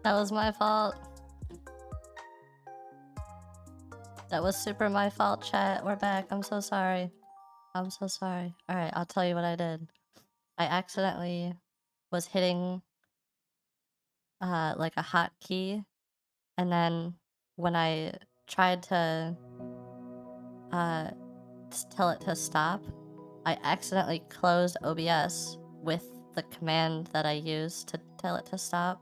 That was my fault. That was super my fault, chat. We're back. I'm so sorry. I'm so sorry. Alright, I'll tell you what I did. I accidentally was hitting like a hotkey, and then when I tried to tell it to stop, I accidentally closed OBS with the command that I used to tell it to stop,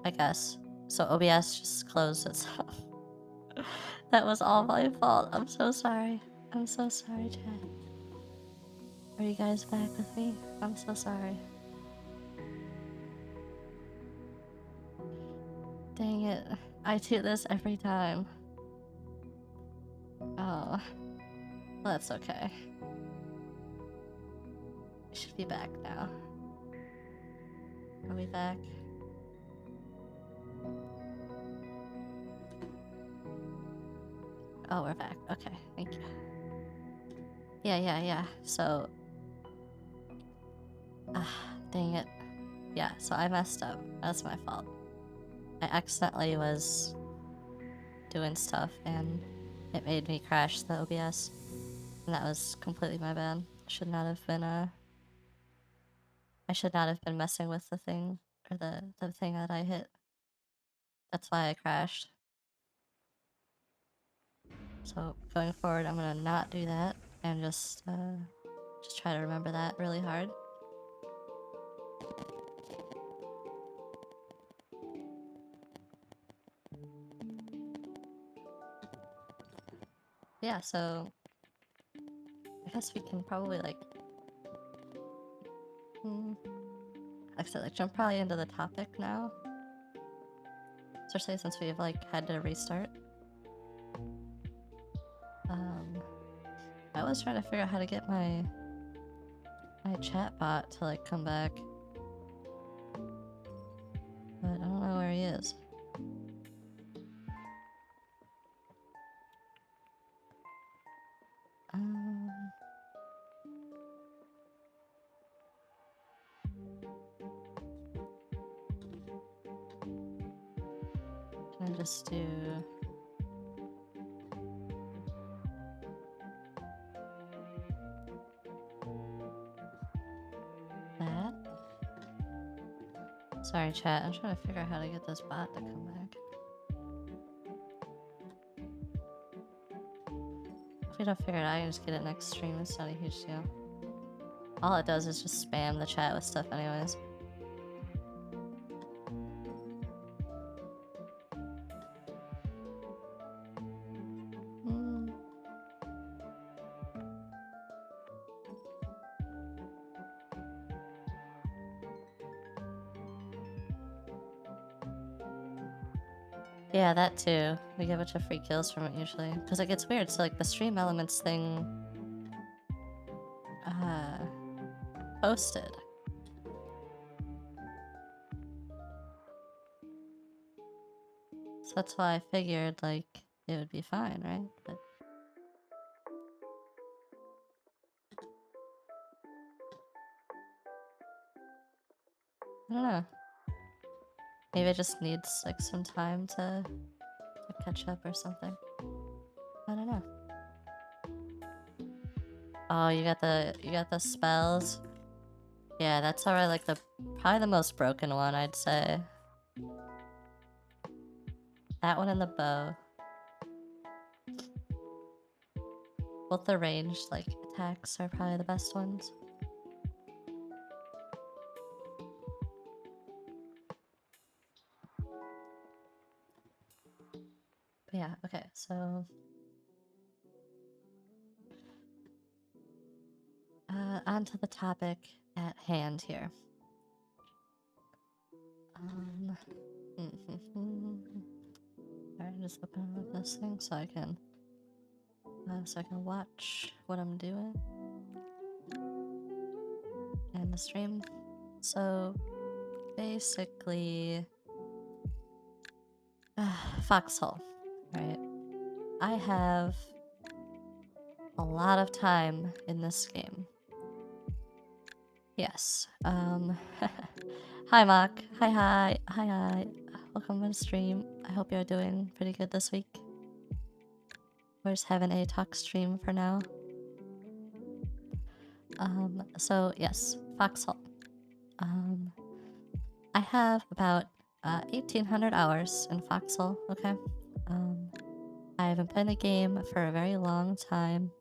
I guess. So OBS just closed itself. That was all my fault. I'm so sorry. I'm so sorry, chat. Are you guys back with me? I'm so sorry. Dang it. I do this every time. Oh. That's okay. We should be back now. Are we back? Oh, we're back. Okay, thank you. Yeah. So... dang it. Yeah, so I messed up. That's my fault. I accidentally was doing stuff and it made me crash the OBS. And that was completely my bad. I should not have been messing with the thing, or the thing that I hit. That's why I crashed. So going forward, I'm gonna not do that and just try to remember that really hard. Yeah, so I guess we can probably like actually like jump probably into the topic now, especially since we've like had to restart. I was trying to figure out how to get my chat bot to like come back, but I don't know where he is. Can I just do that? Sorry, chat. I'm trying to figure out how to get this bot to come back. If we don't figure it out, I can just get it next stream. It's not a huge deal. All it does is just spam the chat with stuff anyways. Yeah, that too. We get a bunch of free kills from it usually. Because it gets weird, so like the stream elements thing posted. So that's why I figured like it would be fine, right? But I don't know. Maybe it just needs like some time to catch up or something. I don't know. Oh, you got the spells. Yeah, that's already like probably the most broken one, I'd say. That one and the bow. Both the ranged like attacks are probably the best ones. But yeah, okay, so on to the topic at hand here. Alright, just open up this thing so I can watch what I'm doing and the stream. So basically, Foxhole, right? I have a lot of time in this game. Yes. Hi, Mark. Hi. Welcome to the stream. I hope you're doing pretty good this week. We're just having a talk stream for now. So yes, Foxhole. I have about 1,800 hours in Foxhole. Okay. I've been playing the game for a very long time.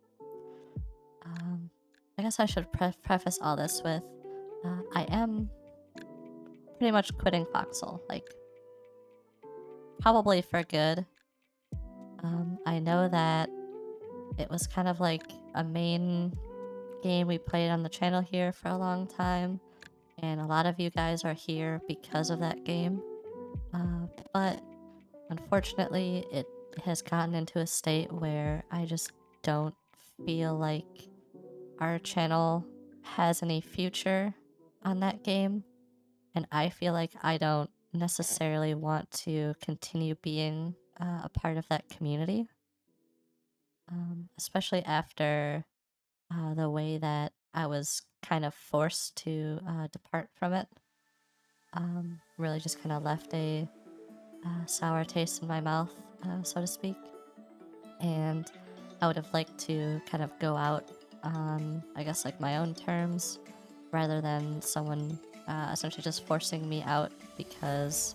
I guess I should preface all this with I am pretty much quitting Foxhole, like probably for good. I know that it was kind of like a main game we played on the channel here for a long time, and a lot of you guys are here because of that game. But unfortunately, it has gotten into a state where I just don't feel like our channel has any future on that game, and I feel like I don't necessarily want to continue being a part of that community, especially after the way that I was kind of forced to depart from it. Really just kind of left a sour taste in my mouth, so to speak. And I would have liked to kind of go out on, I guess, like my own terms rather than someone essentially just forcing me out because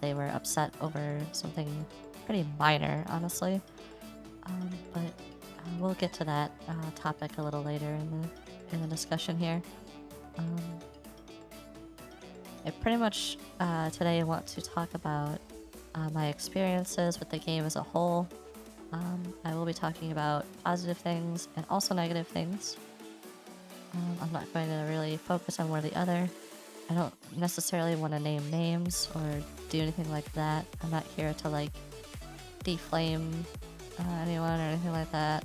they were upset over something pretty minor, honestly. But we'll get to that topic a little later in the discussion here. I pretty much today want to talk about my experiences with the game as a whole. I will be talking about positive things and also negative things. I'm not going to really focus on one or the other. I don't necessarily want to name names or do anything like that. I'm not here to like deflame anyone or anything like that,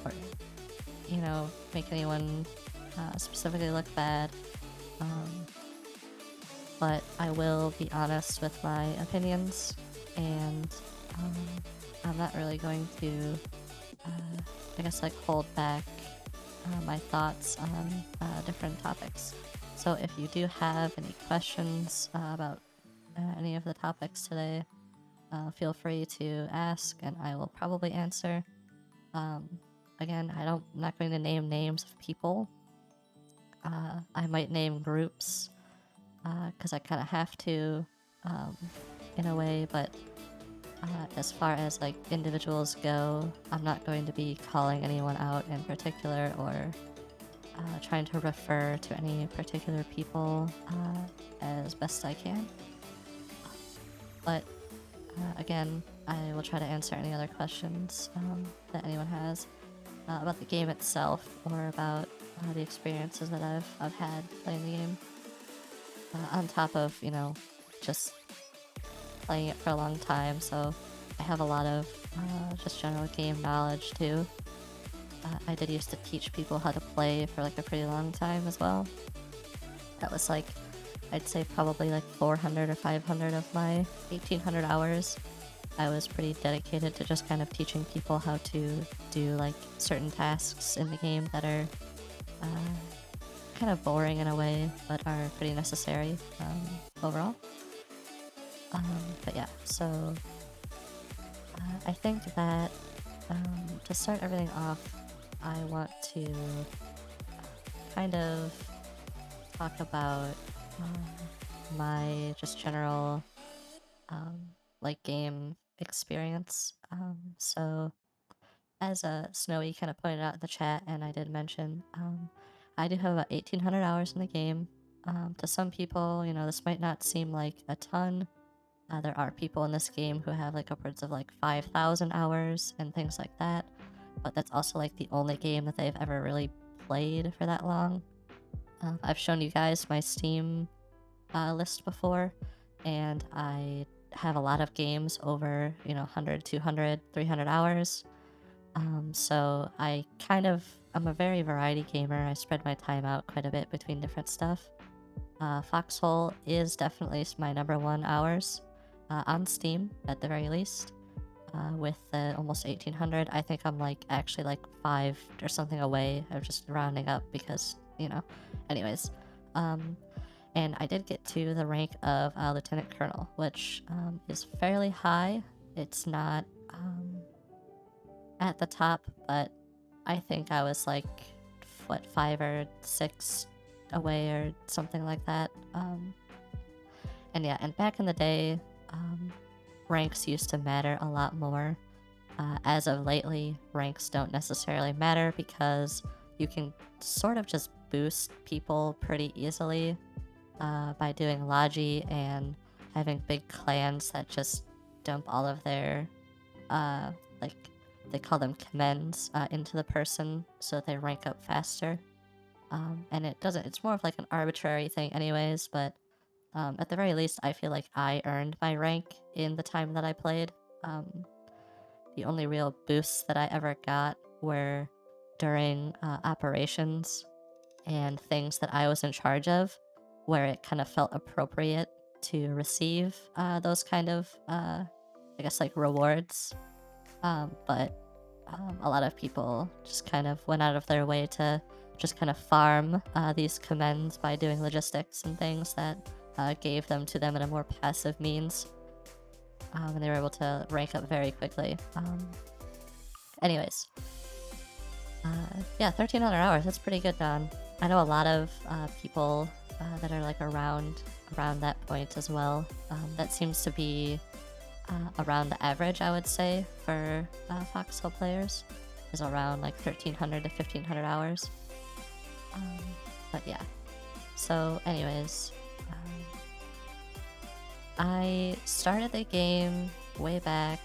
or make anyone specifically look bad. But I will be honest with my opinions, and I'm not really going to, I guess, like hold back my thoughts on different topics. So if you do have any questions about any of the topics today, feel free to ask, and I will probably answer. Again, I'm not going to name names of people. I might name groups because I kind of have to, in a way, but as far as like individuals go, I'm not going to be calling anyone out in particular or trying to refer to any particular people as best I can. But again, I will try to answer any other questions that anyone has about the game itself or about the experiences that I've had playing the game. On top of, just playing it for a long time, so I have a lot of just general game knowledge too. I did used to teach people how to play for like a pretty long time as well. That was like, I'd say probably like 400 or 500 of my 1,800 hours. I was pretty dedicated to just kind of teaching people how to do like certain tasks in the game that are kind of boring in a way, but are pretty necessary overall. But yeah, so I think that to start everything off, I want to kind of talk about my just general like game experience. So as Snowy kind of pointed out in the chat, and I did mention, I do have about 1,800 hours in the game. To some people, this might not seem like a ton. There are people in this game who have like upwards of like 5,000 hours and things like that. But that's also like the only game that they've ever really played for that long. I've shown you guys my Steam list before, and I have a lot of games over 100, 200, 300 hours. So I'm a very variety gamer. I spread my time out quite a bit between different stuff. Foxhole is definitely my #1 hours on Steam at the very least. With almost 1,800, I think I'm like actually like 5 or something away. I'm just rounding up because anyways. And I did get to the rank of Lieutenant Colonel, which is fairly high. It's not at the top, but I think I was like, what, 5 or 6 away or something like that. And yeah, and back in the day, ranks used to matter a lot more. As of lately, ranks don't necessarily matter because you can sort of just boost people pretty easily by doing Logi and having big clans that just dump all of their, like, they call them commends into the person so that they rank up faster. And it's more of like an arbitrary thing anyways, but at the very least, I feel like I earned my rank in the time that I played. The only real boosts that I ever got were during operations and things that I was in charge of, where it kind of felt appropriate to receive those kind of, I guess, like rewards. But a lot of people just kind of went out of their way to just kind of farm these commends by doing logistics and things that gave them to them in a more passive means. And they were able to rank up very quickly. Anyways, yeah, 1,300 hours, that's pretty good, Don. I know a lot of people that are like around that point as well. That seems to be around the average, I would say, for Foxhole players, is around like 1,300 to 1,500 hours. But yeah, so anyways, I started the game way back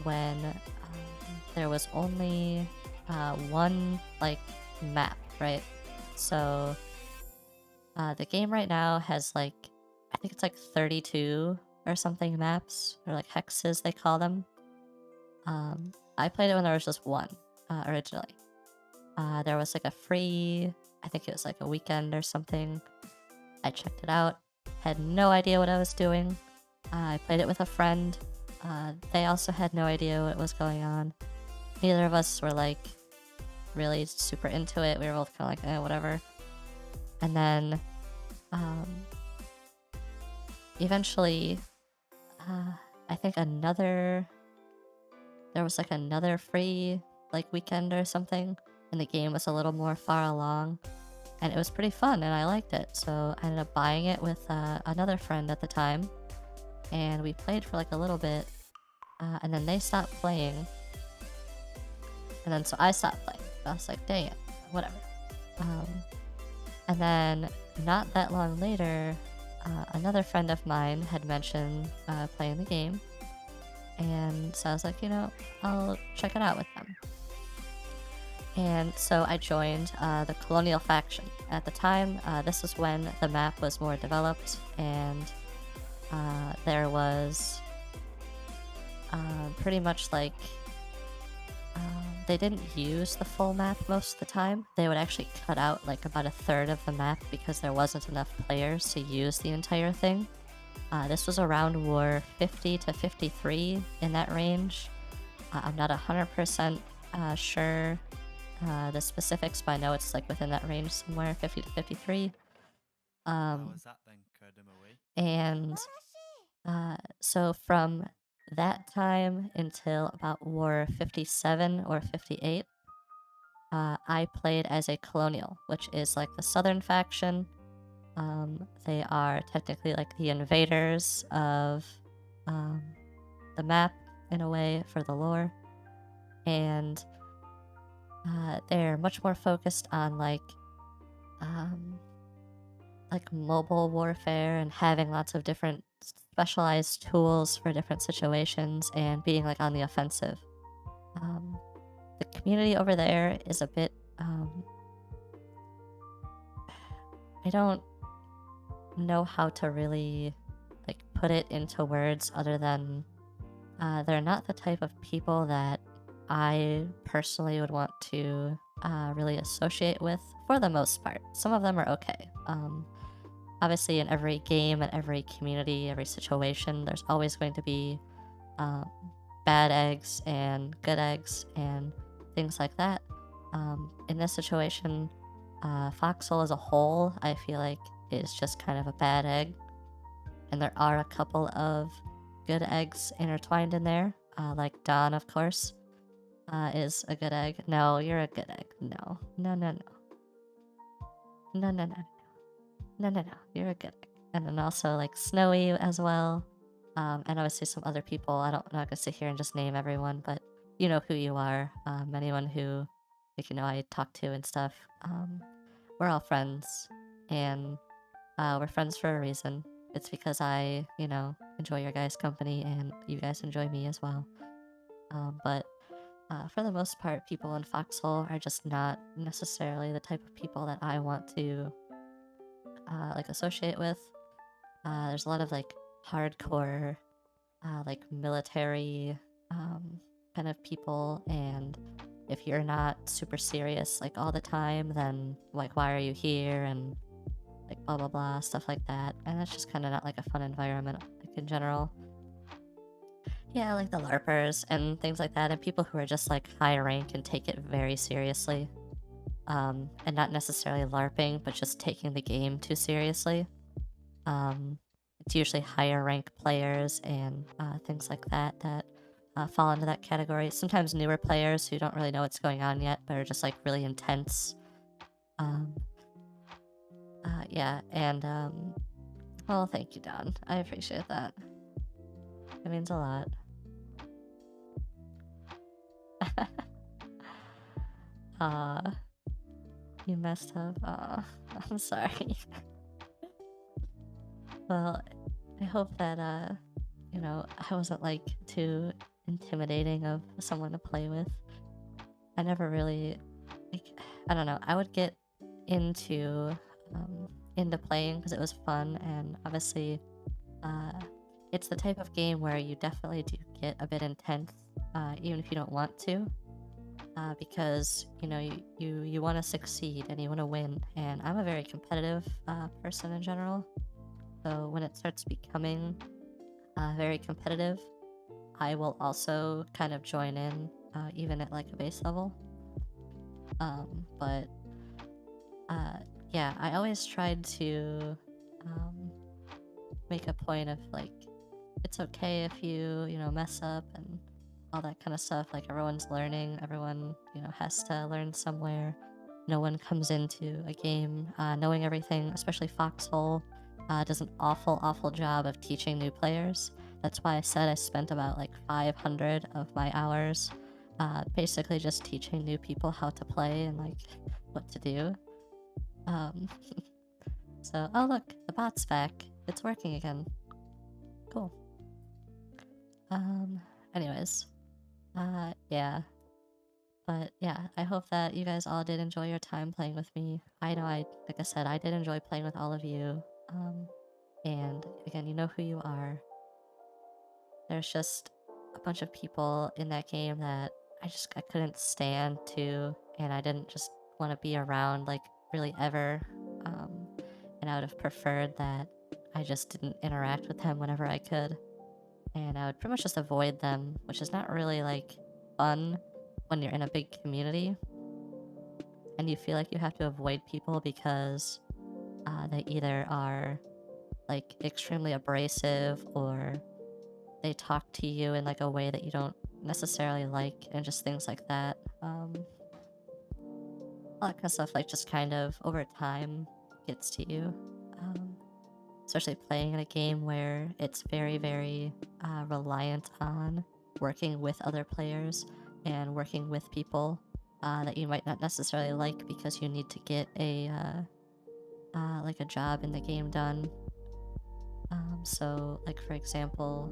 when there was only one like map, right? So the game right now has like, I think it's like 32 or something maps, or like hexes they call them. I played it when there was just one originally. There was like a free, I think it was like a weekend or something. I checked it out, had no idea what I was doing. I played it with a friend. They also had no idea what was going on. Neither of us were like really super into it. We were both kind of like, whatever. And then eventually, I think there was like another free like weekend or something, and the game was a little more far along, and it was pretty fun and I liked it. So I ended up buying it with another friend at the time, and we played for like a little bit, and then they stopped playing, and then so I stopped playing. I was like, dang it, whatever. And then not that long later, another friend of mine had mentioned playing the game, and so I was like, I'll check it out with them. And so I joined the Colonial faction. At the time, this was when the map was more developed, and there was pretty much like, they didn't use the full map most of the time. They would actually cut out like about a third of the map because there wasn't enough players to use the entire thing. This was around War 50 to 53, in that range. I'm not 100% sure the specifics, but I know it's like within that range somewhere, 50 to 53. How was that then, Kerdamaway? And so from that time until about War 57 or 58, I played as a Colonial, which is like the southern faction. They are technically like the invaders of the map in a way for the lore, and they're much more focused on like mobile warfare and having lots of different specialized tools for different situations and being like on the offensive. The community over there is a bit I don't know how to really like put it into words other than they're not the type of people that I personally would want to really associate with for the most part. Some of them are okay. Obviously, in every game and every community, every situation, there's always going to be bad eggs and good eggs and things like that. In this situation, Foxhole as a whole, I feel like is just kind of a bad egg. And there are a couple of good eggs intertwined in there, like Dawn, of course, is a good egg. No, you're a good egg. No, no, no, no. No, no, no, no, no, no. You're a good egg. And then also like Snowy as well. And obviously some other people. I'm not gonna sit here and just name everyone, but you know who you are. Anyone who, like, I talk to and stuff. We're all friends, and we're friends for a reason. It's because I, enjoy your guys' company, and you guys enjoy me as well. But for the most part, people in Foxhole are just not necessarily the type of people that I want to like associate with. There's a lot of like hardcore, like military kind of people, and if you're not super serious like all the time, then like why are you here, and like blah blah blah, stuff like that. And that's just kind of not like a fun environment like in general. Yeah, like the LARPers and things like that, and people who are just like high rank and take it very seriously. And not necessarily LARPing, but just taking the game too seriously. It's usually higher rank players and things like that that fall into that category. Sometimes newer players who don't really know what's going on yet, but are just like really intense. Yeah, and well, thank you, Don. I appreciate that. It means a lot. You messed up. I'm sorry. Well, I hope that I wasn't like too intimidating of someone to play with. I never really, like, I don't know. I would get into playing because it was fun, and obviously, it's the type of game where you definitely do get a bit intense, even if you don't want to. Because you want to succeed and you want to win, and I'm a very competitive person in general. So when it starts becoming very competitive, I will also kind of join in, even at like a base level. But yeah, I always tried to make a point of like, it's okay if you mess up and all that kind of stuff. Like, everyone's learning, everyone has to learn somewhere. No one comes into a game knowing everything, especially Foxhole does an awful job of teaching new players. That's why I said I spent about like 500 of my hours basically just teaching new people how to play and like what to do. So, oh look, the bot's back. It's working again. Cool. Anyways, yeah. But yeah, I hope that you guys all did enjoy your time playing with me. I know like I said, I did enjoy playing with all of you. And again, you know who you are. There's just a bunch of people in that game that I couldn't stand to, and I didn't just want to be around like really ever. And I would have preferred that I just didn't interact with them whenever I could. And I would pretty much just avoid them, which is not really like fun when you're in a big community and you feel like you have to avoid people because they either are like extremely abrasive, or they talk to you in like a way that you don't necessarily like, and just things like that. All that kind of stuff like just kind of over time gets to you. Especially playing in a game where it's very reliant on working with other players and working with people that you might not necessarily like because you need to get a like a job in the game done. So like, for example,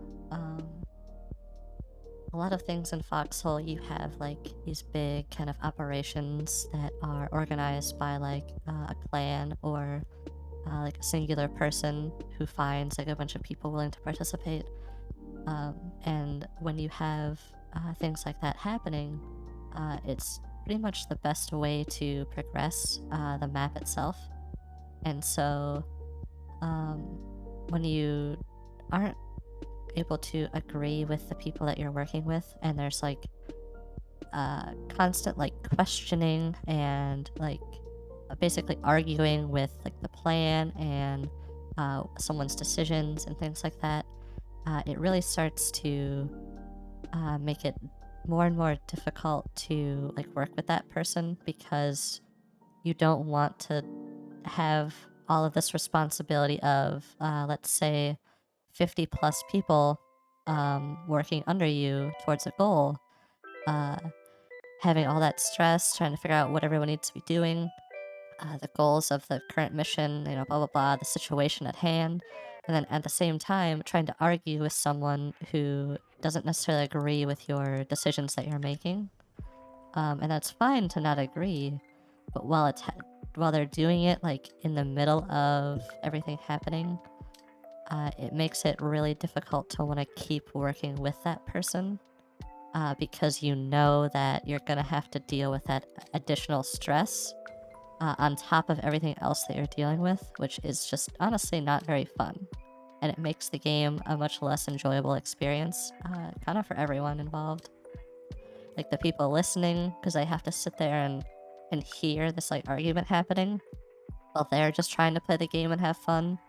a lot of things in Foxhole, you have like these big kind of operations that are organized by like a clan, or like a singular person who finds like a bunch of people willing to participate. And when you have things like that happening, it's pretty much the best way to progress the map itself. And so when you aren't able to agree with the people that you're working with, and there's like constant like questioning and like basically arguing with like the plan and someone's decisions and things like that, it really starts to make it more and more difficult to like work with that person, because you don't want to have all of this responsibility of, let's say, 50 plus people working under you towards a goal, uh, having all that stress, trying to figure out what everyone needs to be doing, the goals of the current mission, blah, blah, blah, the situation at hand. And then at the same time, trying to argue with someone who doesn't necessarily agree with your decisions that you're making. And that's fine to not agree, but while they're doing it like in the middle of everything happening, it makes it really difficult to want to keep working with that person, because you know that you're gonna have to deal with that additional stress on top of everything else that you're dealing with, which is just honestly not very fun. And it makes the game a much less enjoyable experience, kind of for everyone involved. Like the people listening, because they have to sit there and hear this like argument happening while they're just trying to play the game and have fun.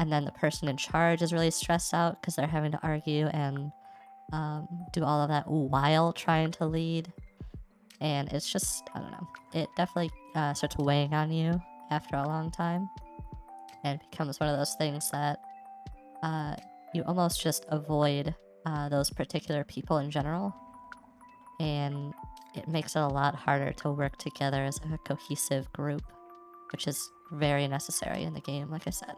And then the person in charge is really stressed out because they're having to argue and do all of that while trying to lead. And it's just, I don't know, it definitely starts weighing on you after a long time, and it becomes one of those things that you almost just avoid those particular people in general, and it makes it a lot harder to work together as a cohesive group, which is very necessary in the game, like I said.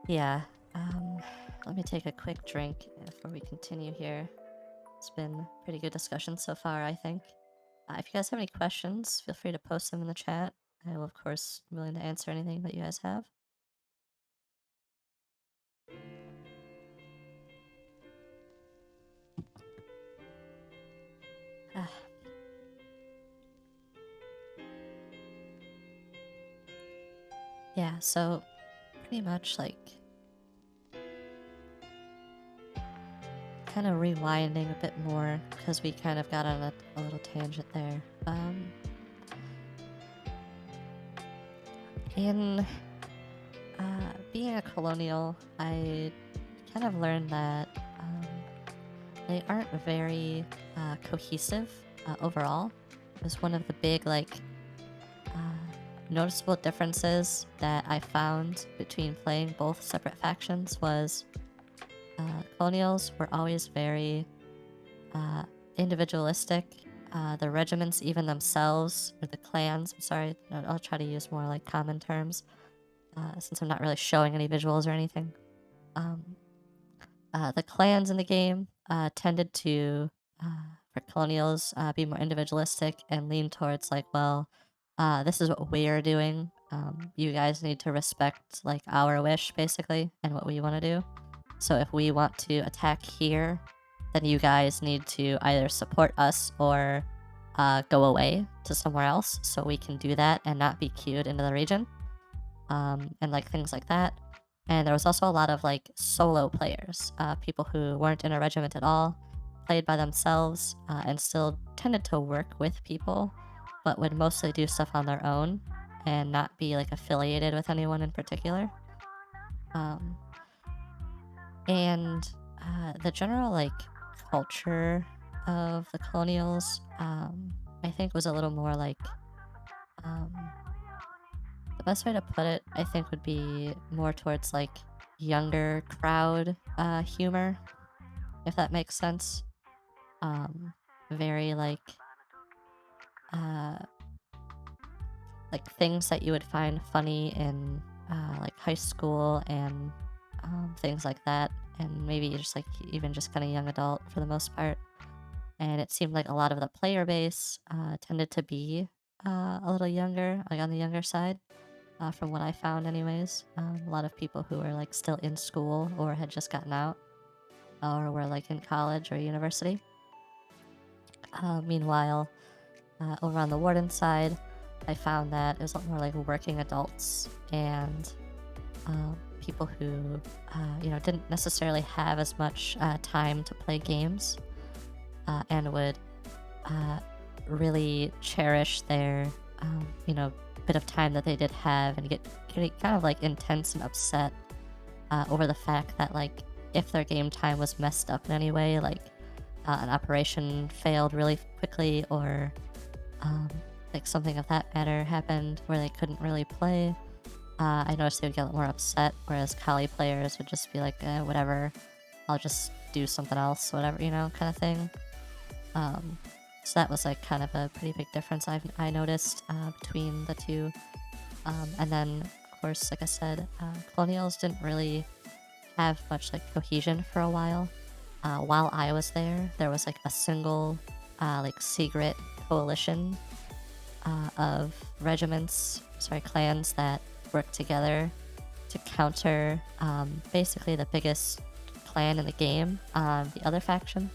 Yeah, let me take a quick drink before we continue here. It's been a pretty good discussion so far, I think. If you guys have any questions, feel free to post them in the chat. I will, of course, be willing to answer anything that you guys have. Yeah, so pretty much like kind of rewinding a bit more, because we kind of got on a little tangent there. In being a colonial, I kind of learned that they aren't very cohesive overall. It was one of the big like noticeable differences that I found between playing both separate factions was colonials were always very individualistic. The regiments, even themselves, or the clans, I'm sorry, I'll try to use more like common terms, since I'm not really showing any visuals or anything. The clans in the game tended to, for colonials, be more individualistic and lean towards like, well, this is what we're doing. You guys need to respect like our wish, basically, and what we want to do. So if we want to attack here, then you guys need to either support us or go away to somewhere else so we can do that and not be queued into the region, and like things like that. And there was also a lot of like solo players, people who weren't in a regiment at all, played by themselves, and still tended to work with people, but would mostly do stuff on their own and not be like affiliated with anyone in particular. And the general like culture of the colonials, I think was a little more like, the best way to put it, I think, would be more towards like younger crowd humor, if that makes sense. Very like things that you would find funny in like high school and things like that, and maybe just like even just kind of young adult for the most part. And it seemed like a lot of the player base tended to be a little younger, like on the younger side, from what I found anyways. A lot of people who were like still in school or had just gotten out or were like in college or university. Meanwhile, over on the warden side, I found that it was a lot more like working adults and people who didn't necessarily have as much time to play games, and would really cherish their, you know, bit of time that they did have and get kind of like intense and upset over the fact that like if their game time was messed up in any way, like an operation failed really quickly or um, like something of that matter happened where they couldn't really play. I noticed they would get more upset, whereas Kali players would just be like, whatever, I'll just do something else, whatever, you know, kind of thing. So that was like kind of a pretty big difference I noticed between the two. And then, of course, like I said, Colonials didn't really have much like cohesion for a while. While I was there was like a single like secret coalition of clans that worked together to counter basically the biggest clan in the game, the other faction.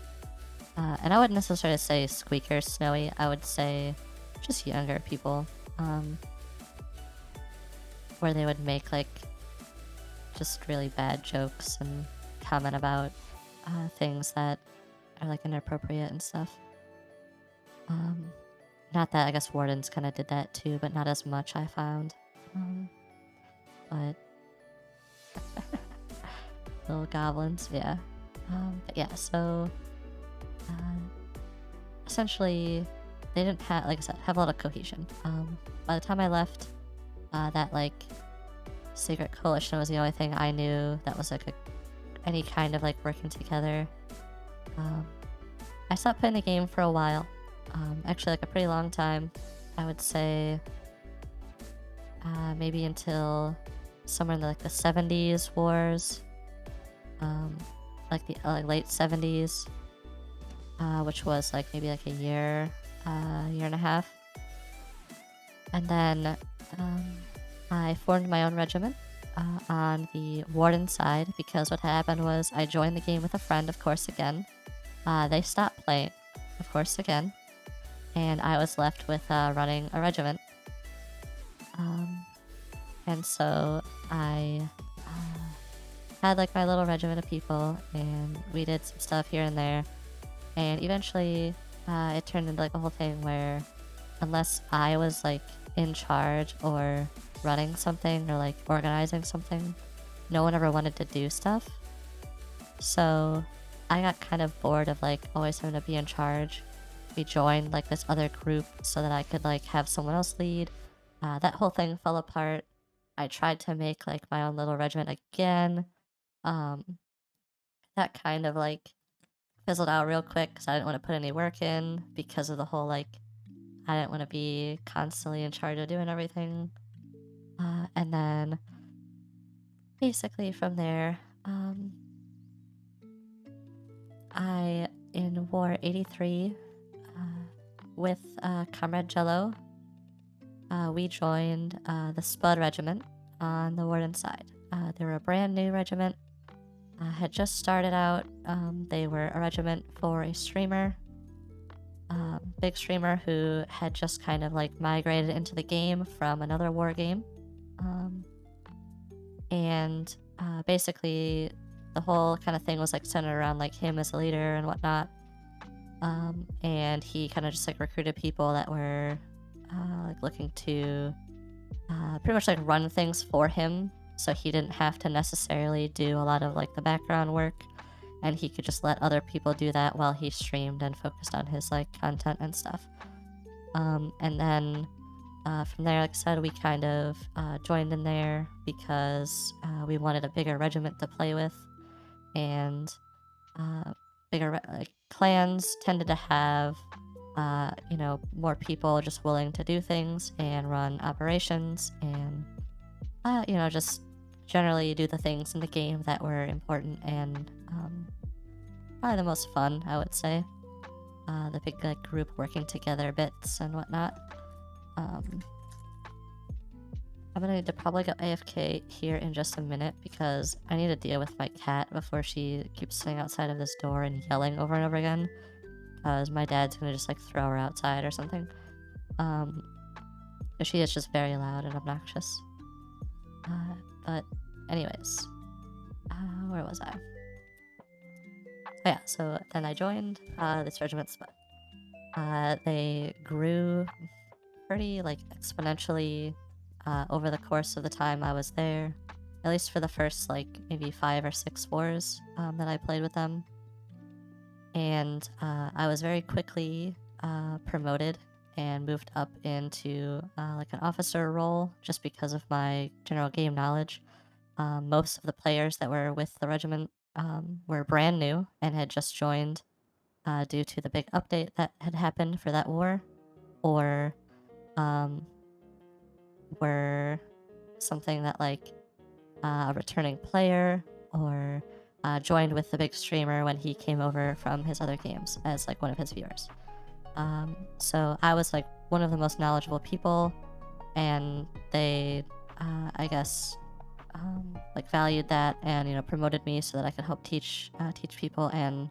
And I wouldn't necessarily say Squeaker Snowy, I would say just younger people, where they would make like just really bad jokes and comment about things that are like inappropriate and stuff. Not that I guess Wardens kind of did that too, but not as much I found. But little goblins, yeah. But yeah, so essentially they didn't have, like I said, have a lot of cohesion. By the time I left, that like secret coalition was the only thing I knew that was like any kind of like working together. I stopped playing the game for a while. Actually, like a pretty long time. I would say maybe until somewhere in the 70s wars, like the late 70s, which was like maybe like a year and a half. And then I formed my own regiment on the Warden side, because what happened was I joined the game with a friend, of course, again. They stopped playing, of course, again. And I was left with running a regiment. And so I had like my little regiment of people, and we did some stuff here and there. And eventually it turned into like a whole thing where unless I was like in charge or running something or like organizing something, no one ever wanted to do stuff. So I got kind of bored of like always having to be in charge. We joined like this other group so that I could like have someone else lead. That whole thing fell apart. I tried to make like my own little regiment again. That kind of like fizzled out real quick because I didn't want to put any work in because of the whole like I didn't want to be constantly in charge of doing everything. And then basically from there, I in War 83 with Comrade Jello, we joined the Spud Regiment on the Warden side. They were a brand new regiment. Had just started out. They were a regiment for a streamer, big streamer who had just kind of like migrated into the game from another war game. And basically the whole kind of thing was like centered around like him as a leader and whatnot. And he kind of just like recruited people that were like looking to pretty much like run things for him, so he didn't have to necessarily do a lot of like the background work, and he could just let other people do that while he streamed and focused on his like content and stuff. And then from there, like I said, we kind of joined in there because we wanted a bigger regiment to play with, and bigger like clans tended to have you know, more people just willing to do things and run operations and you know, just generally do the things in the game that were important and probably the most fun, I would say. The big like group working together bits and whatnot. I'm gonna need to probably go AFK here in just a minute because I need to deal with my cat before she keeps sitting outside of this door and yelling over and over again. Because my dad's gonna just like throw her outside or something. She is just very loud and obnoxious. But anyways, where was I? Oh yeah, so then I joined this regiment Spud. They grew pretty like exponentially over the course of the time I was there. At least for the first like maybe 5 or 6 wars that I played with them. And I was very quickly promoted and moved up into like an officer role just because of my general game knowledge. Most of the players that were with the regiment were brand new and had just joined due to the big update that had happened for that war, or um, were something that like a returning player, or joined with the big streamer when he came over from his other games as like one of his viewers. So I was like one of the most knowledgeable people, and they, I guess, like valued that and promoted me so that I could help teach people and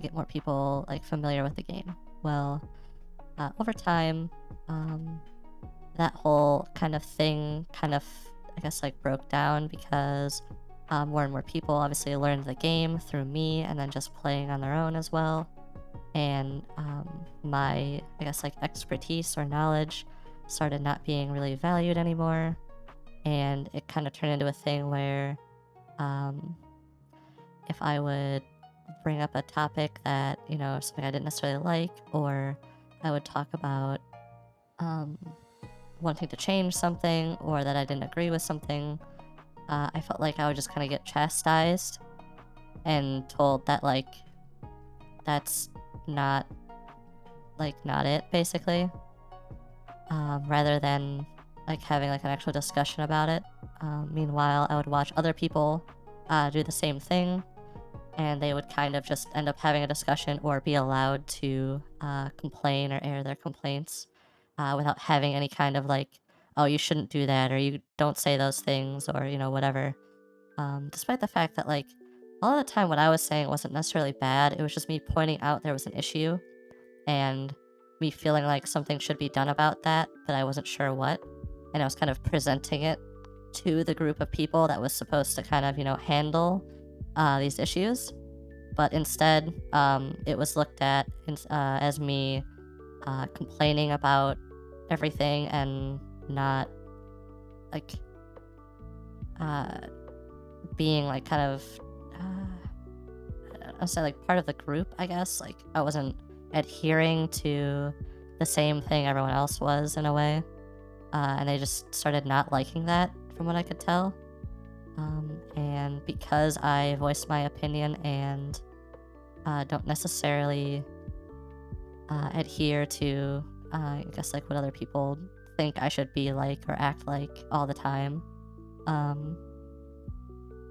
get more people like familiar with the game. Well, over time, that whole kind of thing kind of, I guess, like broke down because more and more people obviously learned the game through me and then just playing on their own as well. And my, I guess, like expertise or knowledge started not being really valued anymore. And it kind of turned into a thing where if I would bring up a topic that, something I didn't necessarily like, or I would talk about wanting to change something or that I didn't agree with something, I felt like I would just kind of get chastised and told that, like, that's not it, basically, rather than like having like an actual discussion about it. Meanwhile, I would watch other people do the same thing, and they would kind of just end up having a discussion or be allowed to complain or air their complaints without having any kind of like, oh, you shouldn't do that, or you don't say those things, or whatever. Despite the fact that like a lot of the time what I was saying wasn't necessarily bad, it was just me pointing out there was an issue and me feeling like something should be done about that, but I wasn't sure what. And I was kind of presenting it to the group of people that was supposed to kind of, handle these issues. But instead, it was looked at as me complaining about everything and not like being like kind of, I'll say like part of the group, I guess. Like I wasn't adhering to the same thing everyone else was in a way. And they just started not liking that from what I could tell. And because I voiced my opinion and don't necessarily adhere to, I guess, like what other people think I should be like or act like all the time,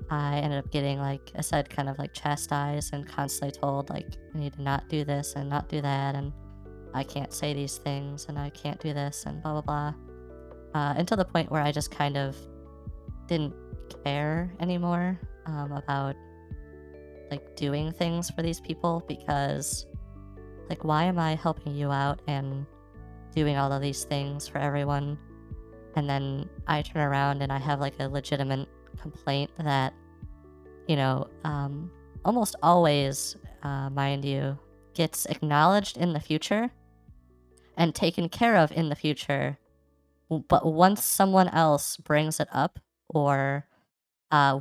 I ended up getting, like I said, kind of like chastised and constantly told, like, I need to not do this and not do that, and I can't say these things and I can't do this and blah, blah, blah. Until the point where I just kind of didn't care anymore about like doing things for these people, because like, why am I helping you out and doing all of these things for everyone, and then I turn around and I have like a legitimate complaint that almost always, mind you, gets acknowledged in the future and taken care of in the future, but once someone else brings it up or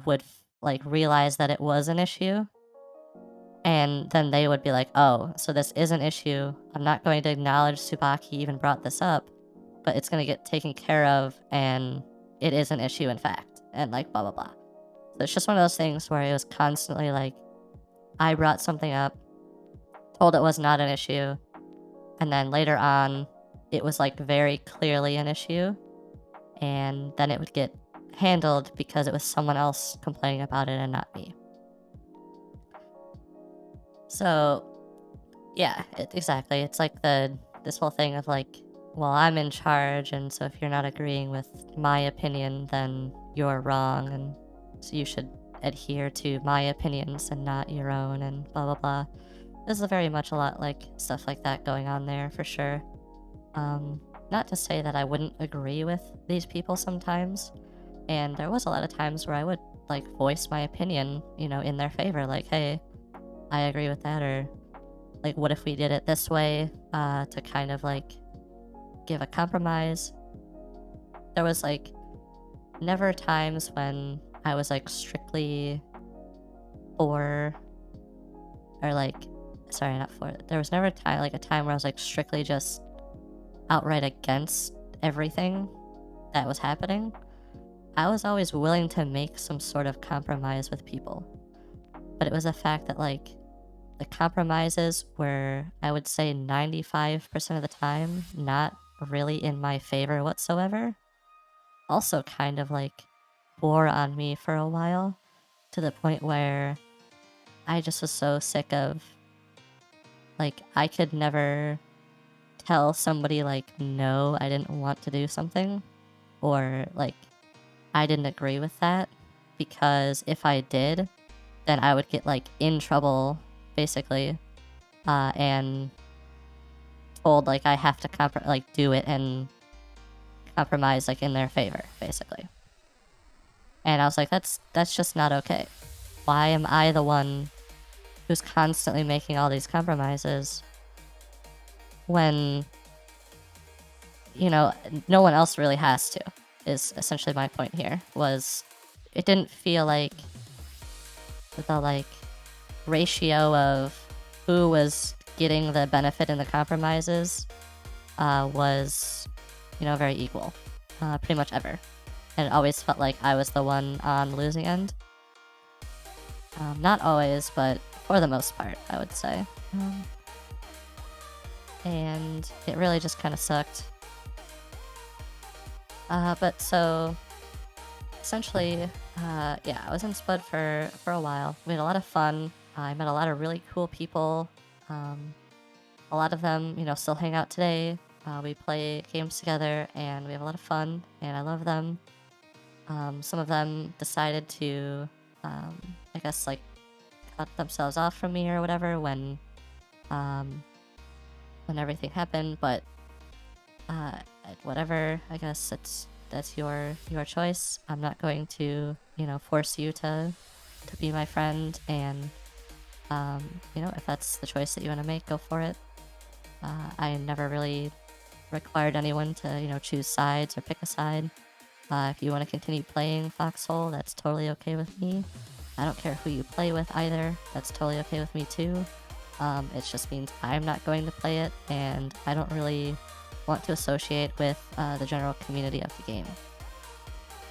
would like realize that it was an issue, and then they would be like, oh, so this is an issue, I'm not going to acknowledge Tsubaki even brought this up, but it's going to get taken care of and it is an issue in fact, and like blah blah blah. So it's just one of those things where it was constantly like I brought something up, told it was not an issue, and then later on it was like very clearly an issue, and then it would get handled because it was someone else complaining about it and not me. So yeah, exactly. It's like this whole thing of like, well, I'm in charge, and so if you're not agreeing with my opinion, then you're wrong, and so you should adhere to my opinions and not your own, and blah blah blah. There's very much a lot like stuff like that going on there for sure. Not to say that I wouldn't agree with these people sometimes, and there was a lot of times where I would like voice my opinion, in their favor, like, hey, I agree with that, or like, what if we did it this way, to kind of like give a compromise. There was like never times when I was like strictly for, or like, sorry, not for. There was never a time where I was like strictly just outright against everything that was happening. I was always willing to make some sort of compromise with people, but it was a fact that like the compromises were, I would say, 95% of the time not really in my favor whatsoever. Also, kind of like bore on me for a while, to the point where I just was so sick of, like, I could never tell somebody, like, no, I didn't want to do something, or like, I didn't agree with that, because if I did, then I would get like in trouble, basically, and told like I have to do it and compromise like in their favor, basically. And I was like, that's just not okay. Why am I the one who's constantly making all these compromises when, you know, no one else really has to, is essentially my point here. Was it didn't feel like the like ratio of who was getting the benefit in the compromises was, you know, very equal, pretty much ever. And it always felt like I was the one on the losing end. Not always, but for the most part, I would say. And it really just kind of sucked. But so, essentially, yeah, I was in Spud for a while. We had a lot of fun. I met a lot of really cool people. A lot of them, you know, still hang out today. We play games together, and we have a lot of fun, and I love them. Some of them decided to, I guess, like, cut themselves off from me or whatever when everything happened. But whatever, I guess that's your choice. I'm not going to, you know, force you to be my friend, and you know, if that's the choice that you want to make, go for it. I never really required anyone to, you know, choose sides or pick a side. If you want to continue playing Foxhole, that's totally okay with me. I don't care who you play with either. That's totally okay with me too. It just means I'm not going to play it, and I don't really want to associate with the general community of the game.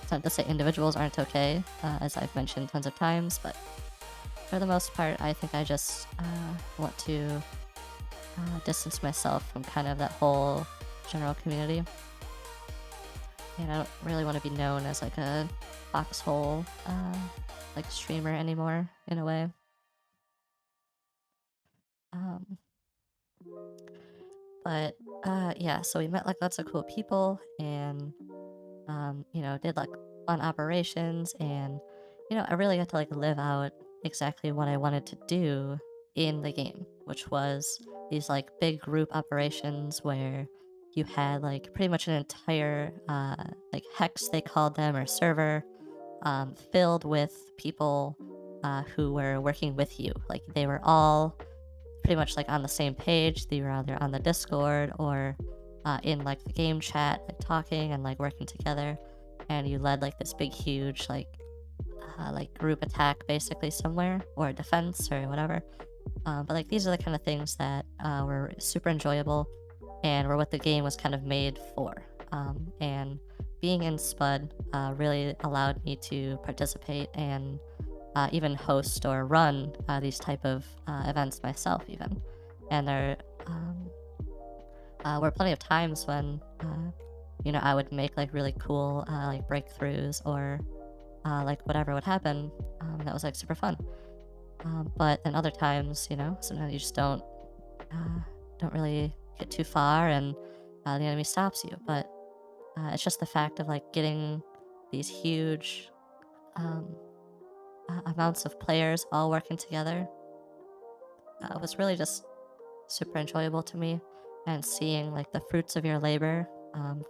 It's not to say individuals aren't okay, as I've mentioned tons of times, but for the most part, I think I just want to distance myself from kind of that whole general community. And I don't really want to be known as like a Foxhole like streamer anymore, in a way. But yeah, so we met like lots of cool people, and you know, did like fun operations, and you know, I really got to like live out exactly what I wanted to do in the game, which was these like big group operations where you had like pretty much an entire like hex, they called them, or server, filled with people who were working with you. Like they were all pretty much like on the same page. They were either on the Discord or in like the game chat, like talking and like working together. And you led like this big, huge like group attack basically somewhere, or defense or whatever. But like these are the kind of things that were super enjoyable and were what the game was kind of made for. And being in Spud really allowed me to participate and even host or run these type of events myself even. And there were plenty of times when you know, I would make like really cool like breakthroughs, or like whatever would happen that was like super fun. But then other times, you know, sometimes you just don't really get too far, and the enemy stops you. But it's just the fact of like getting these huge amounts of players all working together was really just super enjoyable to me. And seeing like the fruits of your labor,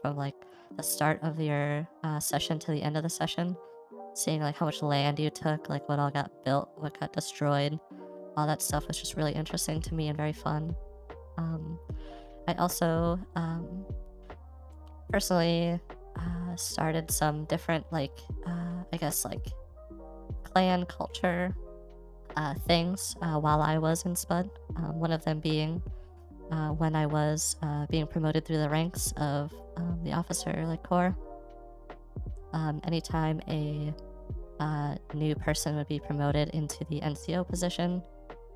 from like the start of your session to the end of the session, seeing like how much land you took, like what all got built, what got destroyed, all that stuff was just really interesting to me and very fun. I also personally started some different, like, I guess, like, clan culture things while I was in Spud. One of them being when I was being promoted through the ranks of the officer like corps. Anytime a new person would be promoted into the NCO position,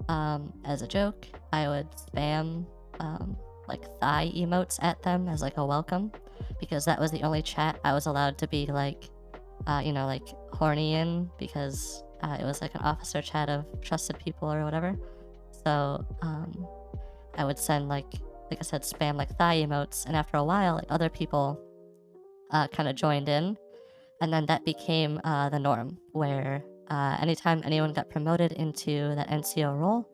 as a joke, I would spam like thigh emotes at them as like a welcome, because that was the only chat I was allowed to be like, like horny in, because it was like an officer chat of trusted people or whatever. So I would send like I said, spam like thigh emotes, and after a while, like other people kind of joined in, and then that became the norm, where anytime anyone got promoted into that NCO role,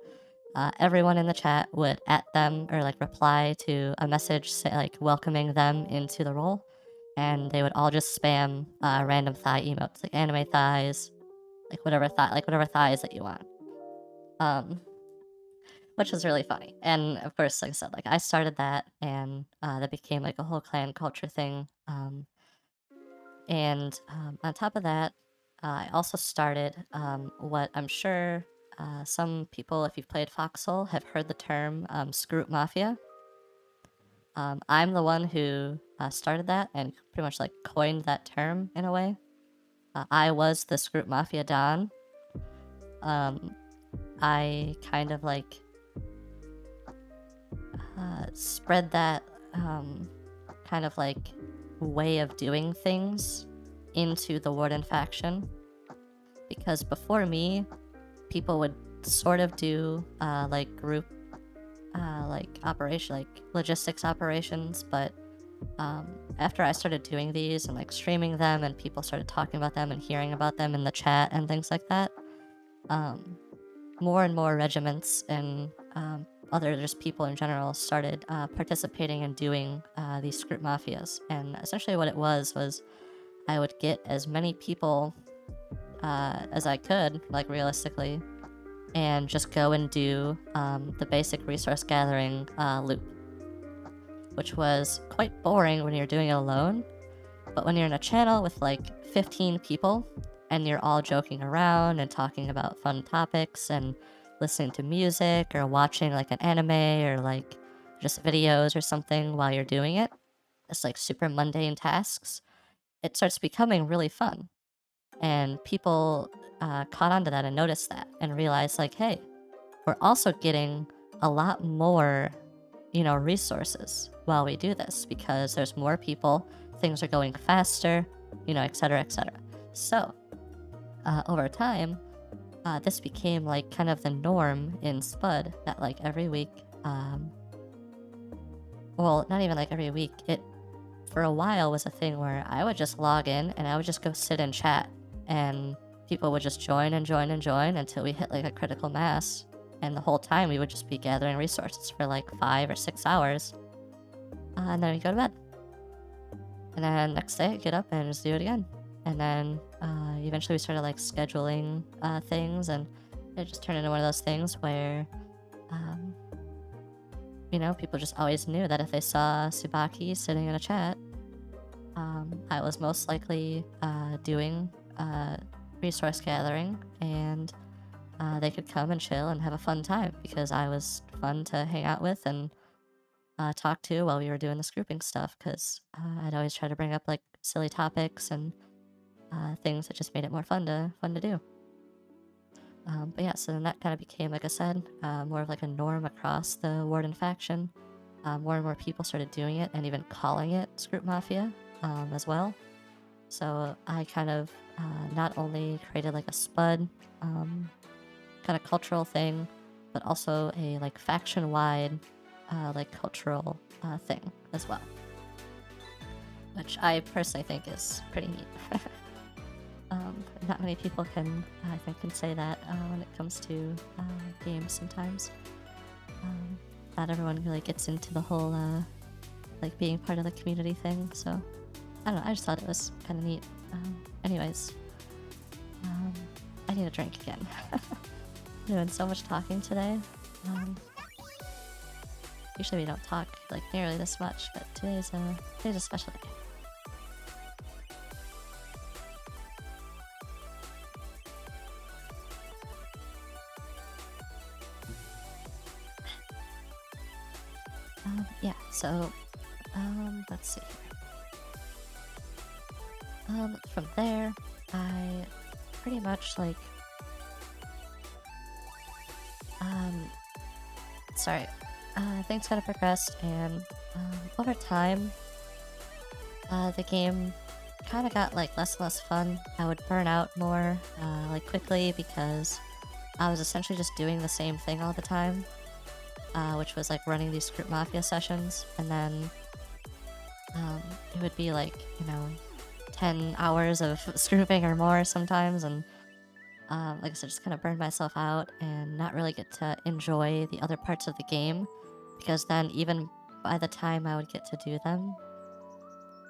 everyone in the chat would at them or like reply to a message like welcoming them into the role, and they would all just spam random thigh emotes, like anime thighs, like whatever thighs that you want. Which was really funny. And of course, like I said, like I started that, and that became like a whole clan culture thing. And on top of that, I also started what I'm sure some people, if you've played Foxhole, have heard the term Scroot Mafia. I'm the one who started that and pretty much like coined that term in a way. I was the Scroot Mafia Don. I kind of like spread that kind of like way of doing things into the Warden faction, because before me, people would sort of do like group like operation, like logistics operations, but after I started doing these and like streaming them, and people started talking about them and hearing about them in the chat and things like that, more and more regiments and other just people in general started participating and doing these Scroot Mafias. And essentially what it was I would get as many people as I could, like realistically, and just go and do the basic resource gathering loop, which was quite boring when you're doing it alone. But when you're in a channel with like 15 people and you're all joking around and talking about fun topics and listening to music or watching like an anime or like just videos or something while you're doing it, it's like super mundane tasks, it starts becoming really fun. And people caught on to that and noticed that and realized like, hey, we're also getting a lot more, resources while we do this, because there's more people, things are going faster, et cetera, et cetera. So over time, this became like kind of the norm in Spud, that like every week, well, not even like every week, it for a while was a thing where I would just log in and I would just go sit and chat, and people would just join and join and join until we hit like a critical mass. And the whole time we would just be gathering resources for like 5 or 6 hours. And then we go to bed. And then next day, get up and just do it again. And then eventually we started like scheduling things, and it just turned into one of those things where, people just always knew that if they saw Tsubaki sitting in a chat, I was most likely doing resource gathering, and they could come and chill and have a fun time, because I was fun to hang out with and talk to while we were doing this grouping stuff, because I'd always try to bring up like silly topics and things that just made it more fun to do. But yeah, so then that kind of became, like I said, more of like a norm across the Warden faction. More and more people started doing it and even calling it Scroot Mafia as well. So I kind of not only created like a Spud kind of cultural thing, but also a like faction-wide like cultural thing as well, which I personally think is pretty neat. Not many people can say that when it comes to games sometimes. Not everyone really gets into the whole like being part of the community thing, so I don't know, I just thought it was kind of neat. Anyways, I need a drink again. Doing so much talking today. Usually we don't talk like nearly this much, but today's a special day. Yeah, so let's see here. From there, I pretty much like sorry, things kind of progressed, and over time, the game kind of got like less and less fun. I would burn out more like quickly because I was essentially just doing the same thing all the time, which was like running these Script Mafia sessions, and then it would be like, you know, 10 hours of scripting or more sometimes, and like I said, just kind of burned myself out and not really get to enjoy the other parts of the game, because then even by the time I would get to do them,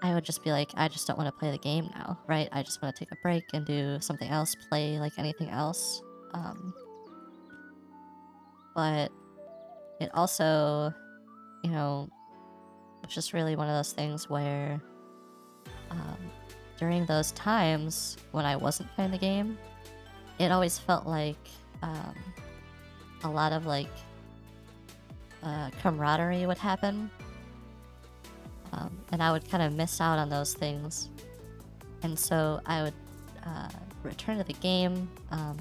I would just be like, I just don't want to play the game now, right? I just want to take a break and do something else, play like anything else. But it also, you know, was just really one of those things where during those times when I wasn't playing the game, it always felt like a lot of like camaraderie would happen, and I would kind of miss out on those things. And so I would return to the game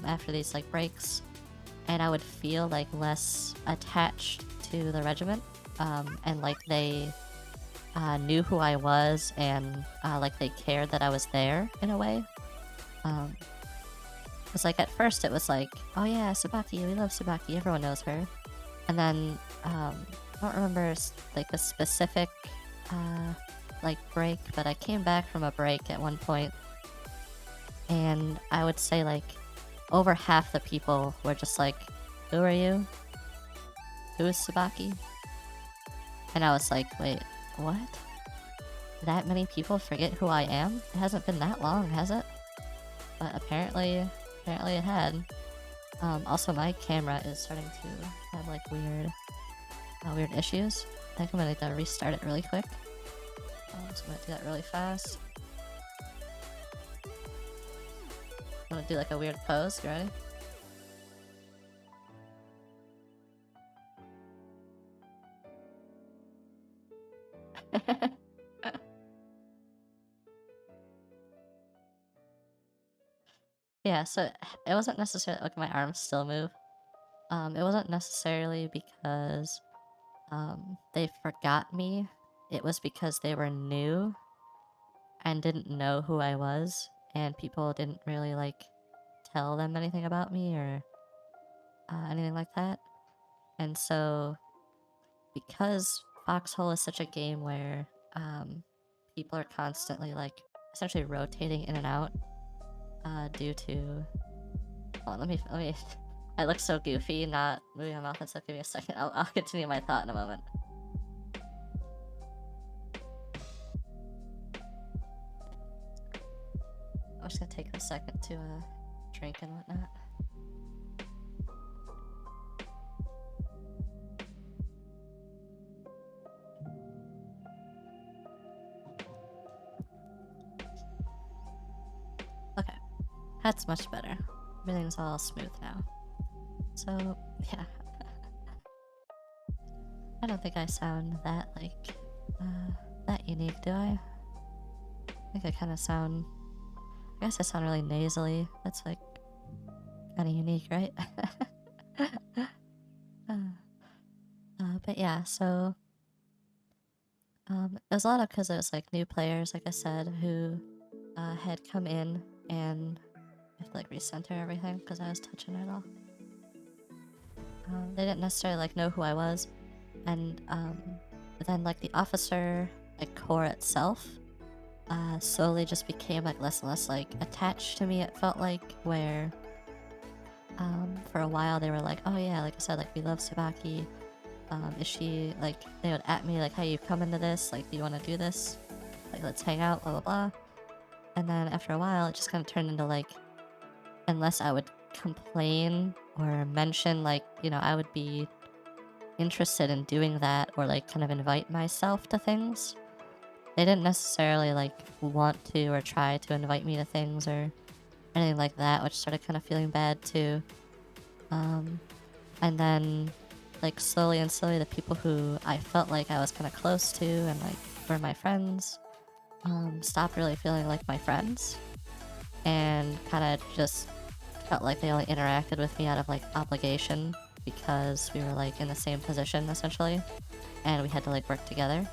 after these like breaks, and I would feel like less attached to the regiment, and like they knew who I was, and like they cared that I was there in a way. Because like at first it was like, oh yeah, Tsubaki, we love Tsubaki, everyone knows her. And then I don't remember like the specific like break, but I came back from a break at one point, and I would say like over half the people were just like, who are you? Who is Tsubaki? And I was like, wait, what? That many people forget who I am? It hasn't been that long, has it? But apparently it had. Also, my camera is starting to have like weird issues. I think I'm gonna need to restart it really quick. So I'm gonna do that really fast. I'm gonna do like a weird pose. You ready? Yeah, so it wasn't necessarily like my arms still move. It wasn't necessarily because they forgot me. It was because they were new and didn't know who I was, and people didn't really like tell them anything about me or anything like that. And so, because Foxhole is such a game where people are constantly like essentially rotating in and out due to. Hold on, let me. I look so goofy, not moving my mouth, and so give me a second. I'll continue my thought in a moment. I'm just gonna take a second to drink and whatnot. Okay, that's much better. Everything's all smooth now. So, yeah. I don't think I sound that, like, that unique, do I? I think I kind of sound... I guess I sound really nasally. That's, like, kind of unique, right? But yeah, so... it was a lot of because it was, like, new players, like I said, who had come in, and I have to, like, recenter everything because I was touching it all. They didn't necessarily, like, know who I was. And then like the officer like corps itself slowly just became like less and less like attached to me, it felt like, where for a while they were like, oh yeah, like I said, like we love Tsubaki, is she like, they would at me like, hey, you come into this, like do you want to do this, like let's hang out, blah blah blah. And then after a while it just kind of turned into like, unless I would complain or mention, like, I would be interested in doing that or, like, kind of invite myself to things. They didn't necessarily, like, want to or try to invite me to things or anything like that, which started kind of feeling bad too. Um, and then, like, slowly and slowly, the people who I felt like I was kind of close to and, like, were my friends, stopped really feeling like my friends and kind of just felt like they only interacted with me out of, like, obligation because we were, like, in the same position, essentially, and we had to, like, work together.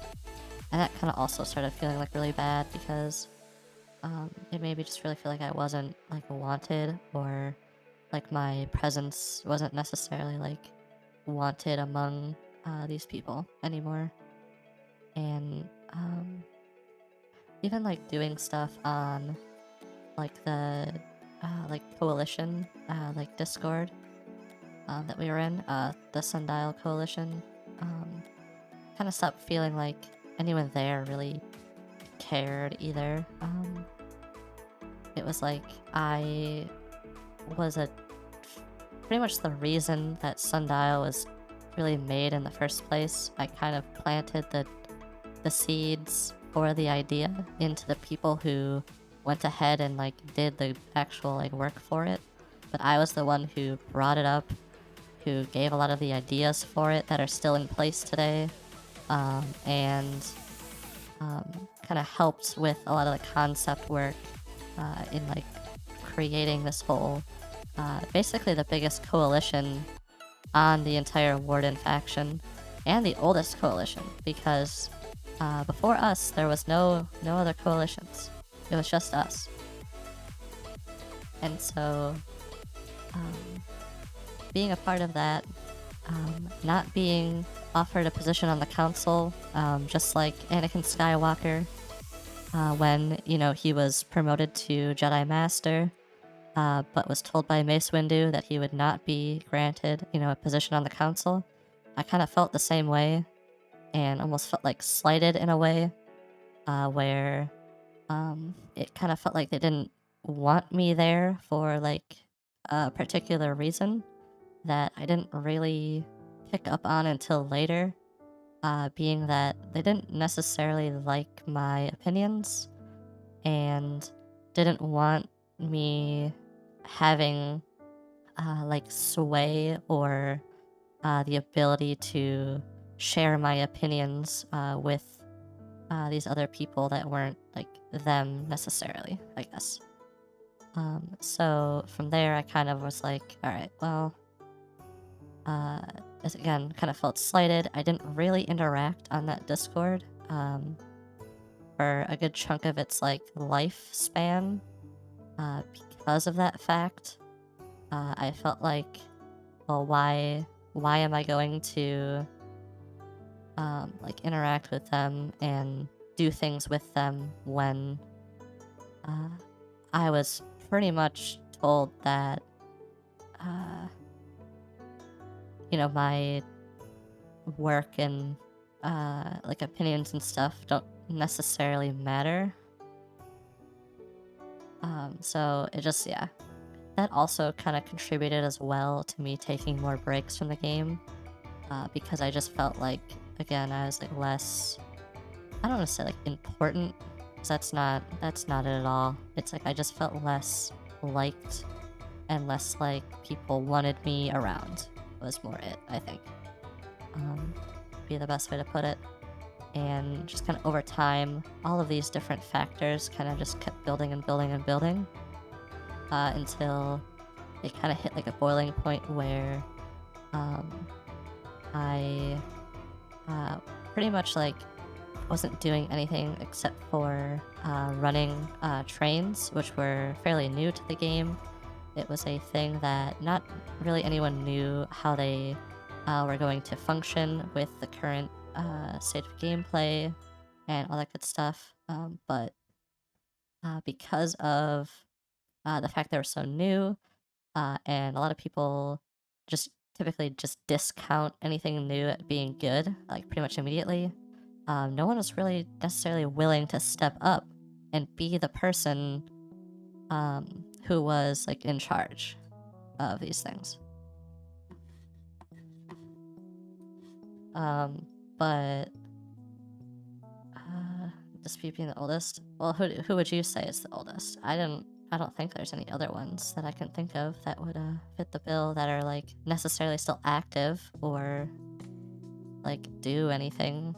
And that kind of also started feeling, like, really bad because it made me just really feel like I wasn't, like, wanted, or like my presence wasn't necessarily, like, wanted among these people anymore. And even, like, doing stuff on, like, the like, coalition, like, Discord that we were in, the Sundial Coalition, um, kind of stopped feeling like anyone there really cared either. It was like I was pretty much the reason that Sundial was really made in the first place. I kind of planted the seeds for the idea into the people who went ahead and, like, did the actual, like, work for it. But I was the one who brought it up, who gave a lot of the ideas for it that are still in place today, and kind of helped with a lot of the concept work in, like, creating this whole, basically the biggest coalition on the entire Warden faction and the oldest coalition, because before us there was no other coalitions. It was just us. And so um, being a part of that, not being offered a position on the council, just like Anakin Skywalker, when, he was promoted to Jedi Master, but was told by Mace Windu that he would not be granted, a position on the council. I kind of felt the same way and almost felt, like, slighted in a way, where it kind of felt like they didn't want me there for, like, a particular reason that I didn't really pick up on until later, being that they didn't necessarily like my opinions and didn't want me having, like, sway or the ability to share my opinions with these other people that weren't, like, them necessarily, I guess. So from there, I kind of was like, all right, well, uh, again, kind of felt slighted. I didn't really interact on that Discord for a good chunk of its, like, lifespan because of that fact. I felt like, well, why am I going to like, interact with them and do things with them when uh, I was pretty much told that uh, my work and like, opinions and stuff don't necessarily matter. So it just, yeah, that also kind of contributed as well to me taking more breaks from the game, because I just felt like, again, I was, like, less, I don't want to say, like, important, 'cause that's not it at all. It's like I just felt less liked and less like people wanted me around, was more it, I think. Um, be the best way to put it. And just kind of over time, all of these different factors kind of just kept building and building and building, until it kind of hit, like, a boiling point where um, I uh, pretty much, like, wasn't doing anything except for running trains, which were fairly new to the game. It was a thing that not really anyone knew how they were going to function with the current state of gameplay and all that good stuff. But because of the fact they were so new, and a lot of people just typically just discount anything new at being good, like, pretty much immediately. No one was really necessarily willing to step up and be the person who was, like, in charge of these things. But dispute being the oldest. Well, who would you say is the oldest? I don't think there's any other ones that I can think of that would fit the bill that are like necessarily still active or like do anything.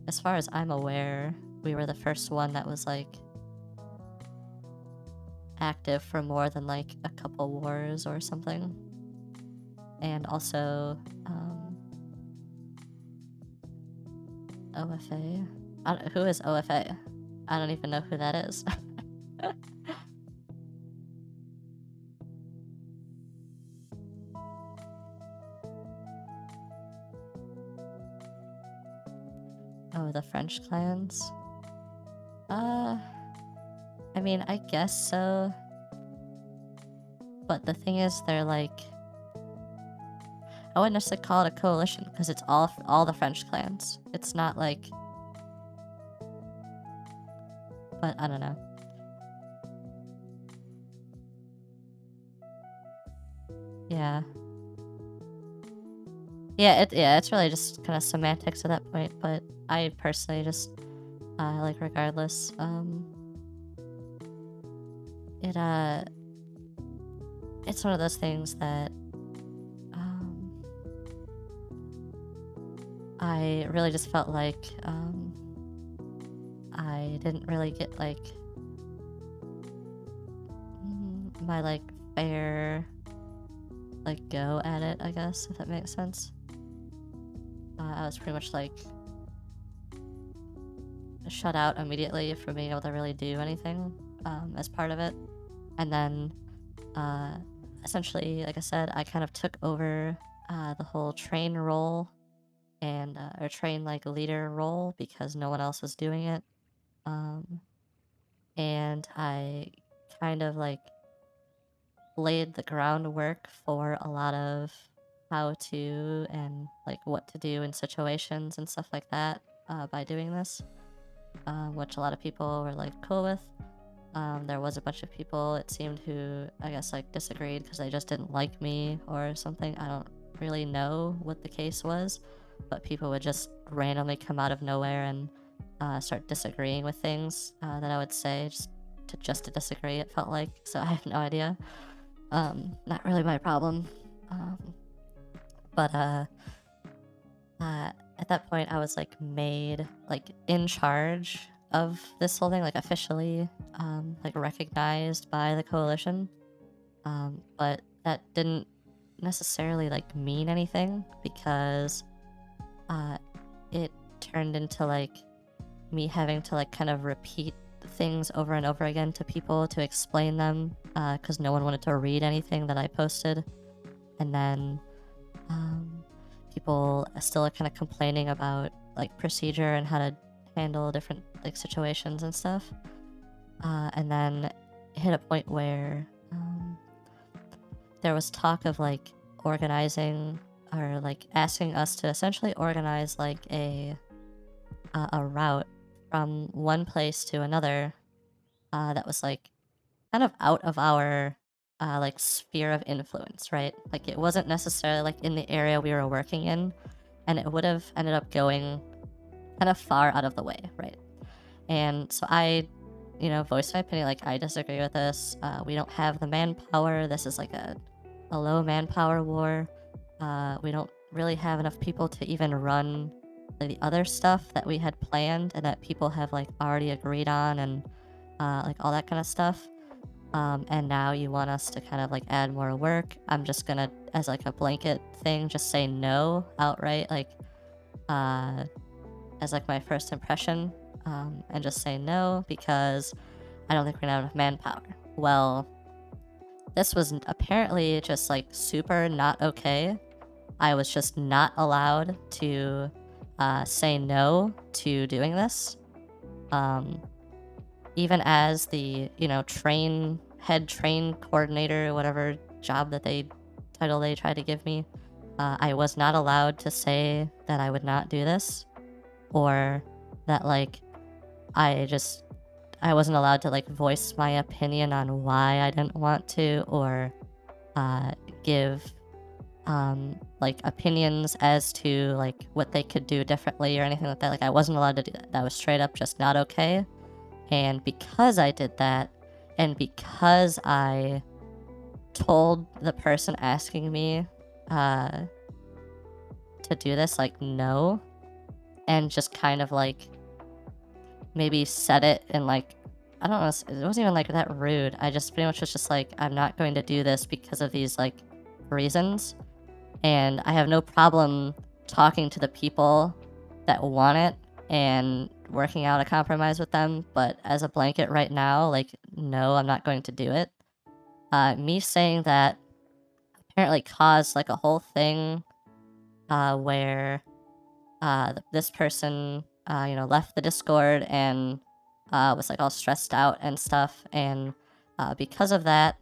As far as I'm aware, we were the first one that was like active for more than like a couple wars or something. And also OFA. Who is OFA? I don't even know who that is. Oh, the French clans? I mean, I guess so. But the thing is, they're like... I wouldn't necessarily call it a coalition, because it's all the French clans. It's not like... But I don't know. Yeah. Yeah, it's really just kind of semantics at that point, but I personally just, like, regardless, it's one of those things that, I really just felt like, I didn't really get, like, my, like, fair, like, go at it, I guess, if that makes sense. I was pretty much, like, shut out immediately from being able to really do anything, as part of it. And then, essentially, like I said, I kind of took over, the whole train role and, or train, like, leader role because no one else was doing it. And I kind of, like, laid the groundwork for a lot of how to and, like, what to do in situations and stuff like that, by doing this, which a lot of people were, like, cool with. There was a bunch of people, it seemed, who, I guess, like, disagreed because they just didn't like me or something. I don't really know what the case was, but people would just randomly come out of nowhere and start disagreeing with things that I would say just to disagree, it felt like. So I have no idea. Not really my problem. But at that point, I was, like, made, like, in charge of this whole thing, like, officially, like, recognized by the coalition. But that didn't necessarily, like, mean anything because it turned into, like, me having to, like, kind of repeat things over and over again to people to explain them, because no one wanted to read anything that I posted. And then people still are kind of complaining about, like, procedure and how to handle different, like, situations and stuff. And then it hit a point where there was talk of, like, organizing or, like, asking us to essentially organize, like, a route from one place to another that was, like, kind of out of our like, sphere of influence, right? Like, it wasn't necessarily, like, in the area we were working in, and it would have ended up going kind of far out of the way, right? And so I, voiced my opinion, like, I disagree with this. We don't have the manpower. This is, like, a low manpower war. We don't really have enough people to even run the other stuff that we had planned and that people have, like, already agreed on and, like, all that kind of stuff. And now you want us to kind of, like, add more work. I'm just gonna, as, like, a blanket thing, just say no outright, like, as, like, my first impression, and just say no because I don't think we're gonna have enough manpower. Well, this was apparently just, like, super not okay. I was just not allowed to say no to doing this. Even as the, head train coordinator, whatever job that title they tried to give me, I was not allowed to say that I would not do this, or that, like, I I wasn't allowed to like voice my opinion on why I didn't want to, or give like opinions as to like what they could do differently or anything like that. Like I wasn't allowed to do that. That was straight up just not okay. And because I did that, and because I told the person asking me to do this like no, and just kind of like maybe said it in like, I don't know, it wasn't even like that rude. I just pretty much was just like, I'm not going to do this because of these like reasons. And I have no problem talking to the people that want it and working out a compromise with them. But as a blanket right now, like, no, I'm not going to do it. Me saying that apparently caused like a whole thing where this person, left the Discord and was like all stressed out and stuff. And because of that,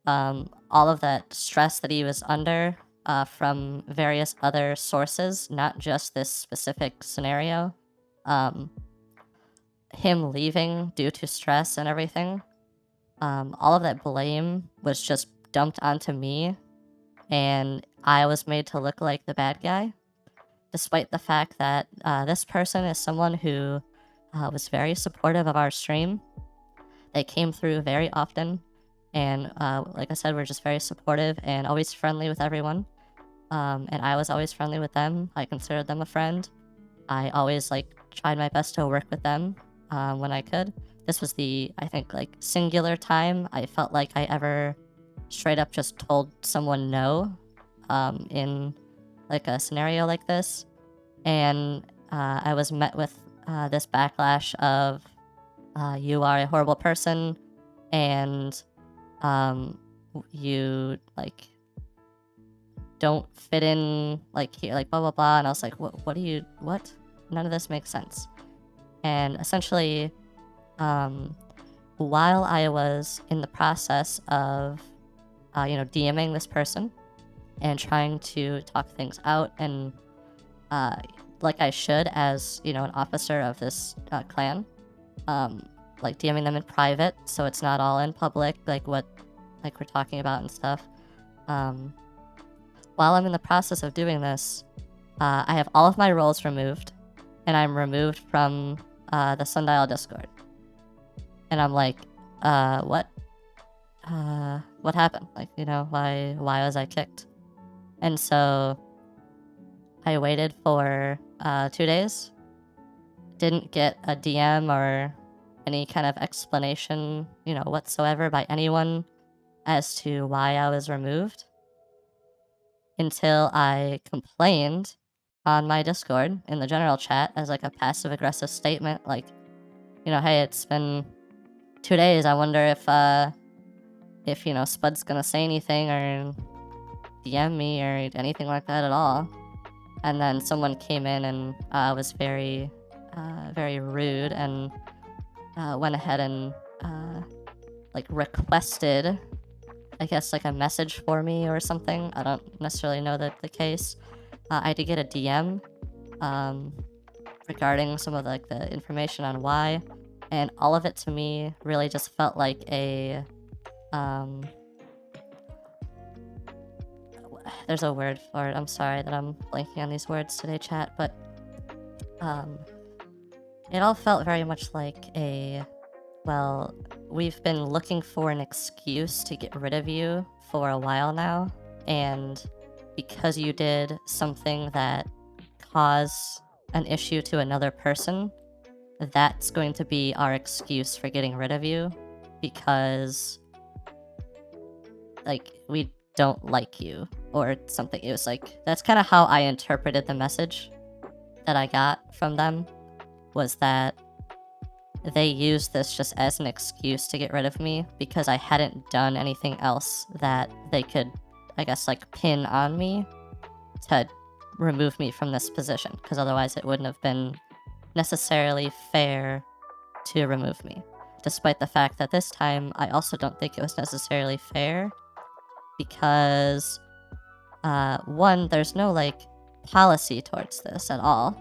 all of that stress that he was under from various other sources, not just this specific scenario, um, him leaving due to stress and everything, all of that blame was just dumped onto me, and I was made to look like the bad guy, despite the fact that this person is someone who was very supportive of our stream. They came through very often, and like I said, we're just very supportive and always friendly with everyone. And I was always friendly with them. I considered them a friend. I always like tried my best to work with them when I could. This was the, I think, like singular time I felt like I ever straight up just told someone no in like a scenario like this. And I was met with this backlash of you are a horrible person, and you like don't fit in like here, like blah blah blah. And I was like, what do you, what? None of this makes sense. And essentially, while I was in the process of DMing this person and trying to talk things out, and like I should as an officer of this clan, like DMing them in private so it's not all in public, like what like we're talking about and stuff. While I'm in the process of doing this, I have all of my roles removed, and I'm removed from the Sundial Discord. And I'm like, what? What happened? Like, why was I kicked? And so I waited for 2 days, didn't get a DM or any kind of explanation, whatsoever by anyone as to why I was removed, until I complained on my Discord in the general chat as like a passive aggressive statement, like, hey, it's been 2 days. I wonder if Spud's gonna say anything or DM me or anything like that at all. And then someone came in and was very, very rude and went ahead and like requested, I guess, like a message for me or something. I don't necessarily know the case. I did get a DM regarding some of like the information on why, and all of it to me really just felt like a there's a word for it. I'm sorry that I'm blanking on these words today, chat, but it all felt very much like a, well, we've been looking for an excuse to get rid of you for a while now, and because you did something that caused an issue to another person, that's going to be our excuse for getting rid of you, because like we don't like you or something. It was like, that's kind of how I interpreted the message that I got from them, was that they used this just as an excuse to get rid of me because I hadn't done anything else that they could, I guess, like pin on me to remove me from this position, because otherwise it wouldn't have been necessarily fair to remove me. Despite the fact that this time I also don't think it was necessarily fair, because one, there's no like policy towards this at all.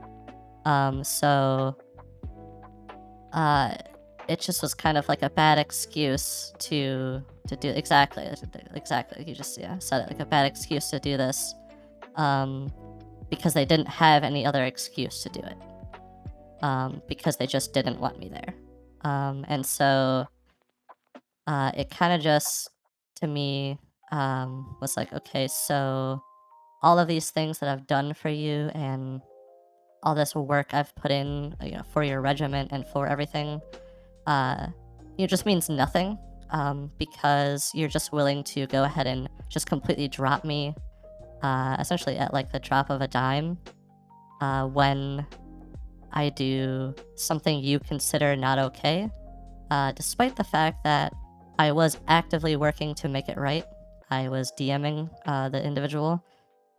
So it just was kind of like a bad excuse to do exactly. You just said it, like a bad excuse to do this, um, because they didn't have any other excuse to do it, because they just didn't want me there, and so it kind of just to me was like, okay, so all of these things that I've done for you and all this work I've put in, for your regiment and for everything, uh, it just means nothing, because you're just willing to go ahead and just completely drop me, essentially at like the drop of a dime, when I do something you consider not okay, despite the fact that I was actively working to make it right. I was DMing the individual,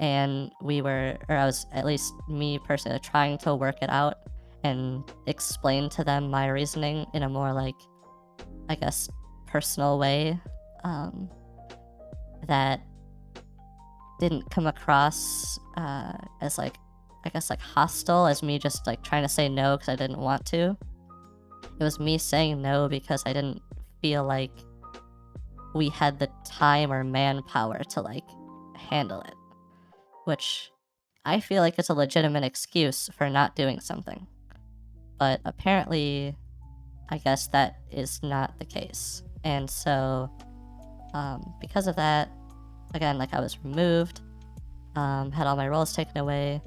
and or I was, at least me personally, trying to work it out and explain to them my reasoning in a more, like, I guess, personal way, um, that didn't come across as, like, I guess, like, hostile, as me just, like, trying to say no because I didn't want to. It was me saying no because I didn't feel like we had the time or manpower to, like, handle it, which I feel like it's a legitimate excuse for not doing something. But apparently, I guess that is not the case. And so, because of that, again, like, I was removed, had all my roles taken away,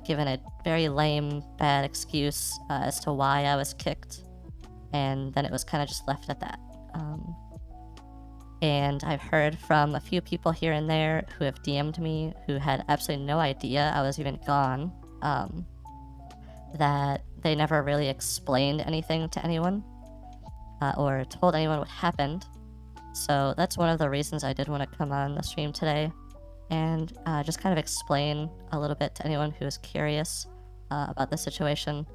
given a very lame, bad excuse as to why I was kicked, and then it was kind of just left at that. And I've heard from a few people here and there who have DM'd me who had absolutely no idea I was even gone, that they never really explained anything to anyone, or told anyone what happened. So that's one of the reasons I did want to come on the stream today and just kind of explain a little bit to anyone who is curious about the situation.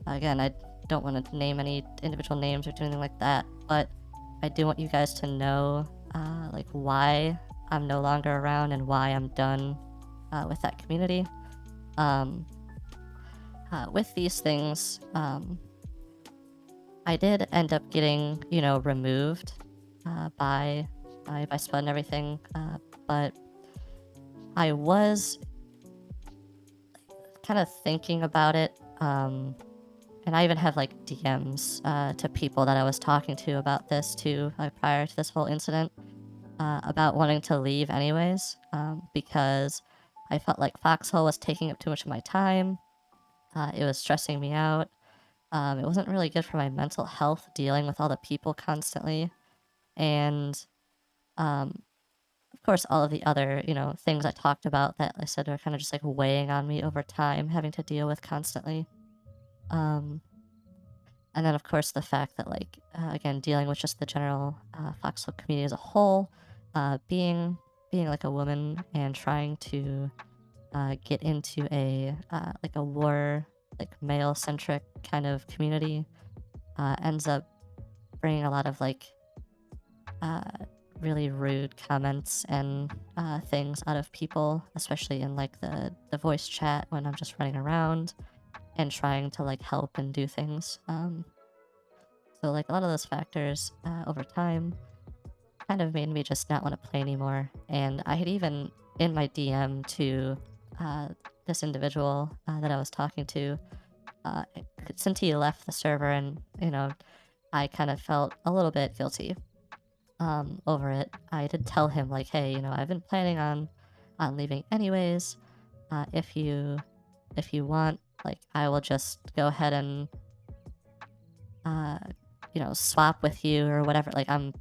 Again, I don't want to name any individual names or do anything like that, but I do want you guys to know, like, why I'm no longer around and why I'm done with that community. With these things, I did end up getting, removed by Spud and everything, but I was kind of thinking about it, and I even have, like, DMs to people that I was talking to about this too, prior to this whole incident, about wanting to leave anyways, because I felt like Foxhole was taking up too much of my time. It was stressing me out. It wasn't really good for my mental health dealing with all the people constantly. And um, of course, all of the other, things I talked about that I said are kind of just like weighing on me over time, having to deal with constantly. Um, and then, of course, the fact that, like, again, dealing with just the general Foxhole community as a whole, being like a woman and trying to get into like a war, like, male centric kind of community, ends up bringing a lot of, like, uh, really rude comments and things out of people, especially in, like, the voice chat when I'm just running around and trying to, like, help and do things. So, like, a lot of those factors over time kind of made me just not want to play anymore. And I had even, in my DM to uh, this individual that I was talking to, uh, since he left the server, and I kind of felt a little bit guilty over it. I did tell him, like, hey, I've been planning on leaving anyways. If you want, like, I will just go ahead and uh, swap with you or whatever. Like, I'm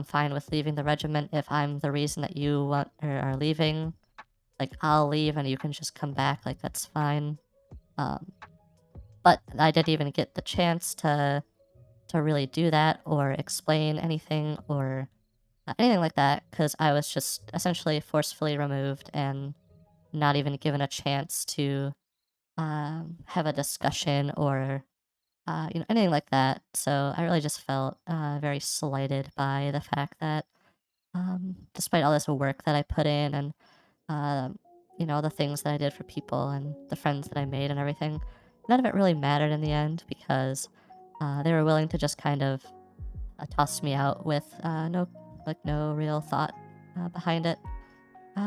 fine with leaving the regiment if I'm the reason that you want or are leaving. Like, I'll leave and you can just come back. Like, that's fine. Um, but I didn't even get the chance to really do that or explain anything or anything like that, because I was just essentially forcefully removed and not even given a chance to have a discussion or anything like that. So I really just felt very slighted by the fact that, despite all this work that I put in and the things that I did for people and the friends that I made and everything, none of it really mattered in the end because they were willing to just kind of toss me out with no real thought behind it,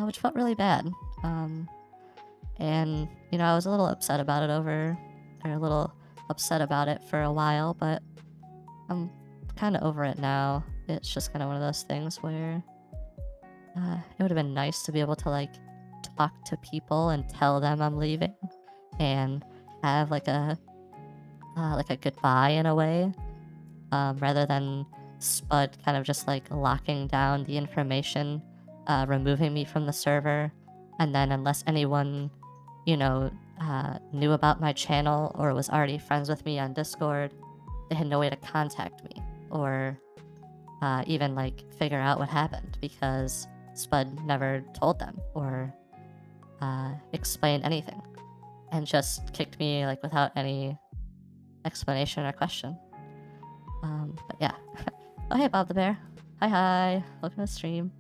which felt really bad. And I was a little upset about it for a while, but I'm kind of over it now. It's just kind of one of those things where it would have been nice to be able to like talk to people and tell them I'm leaving and have like a goodbye in a way, rather than Spud kind of just like locking down the information, removing me from the server, and then unless anyone, knew about my channel or was already friends with me on Discord, they had no way to contact me or even like figure out what happened because Spud never told them or explained anything and just kicked me like without any explanation or question. But yeah. Oh, hey, Bob the Bear. Hi. Welcome to the stream.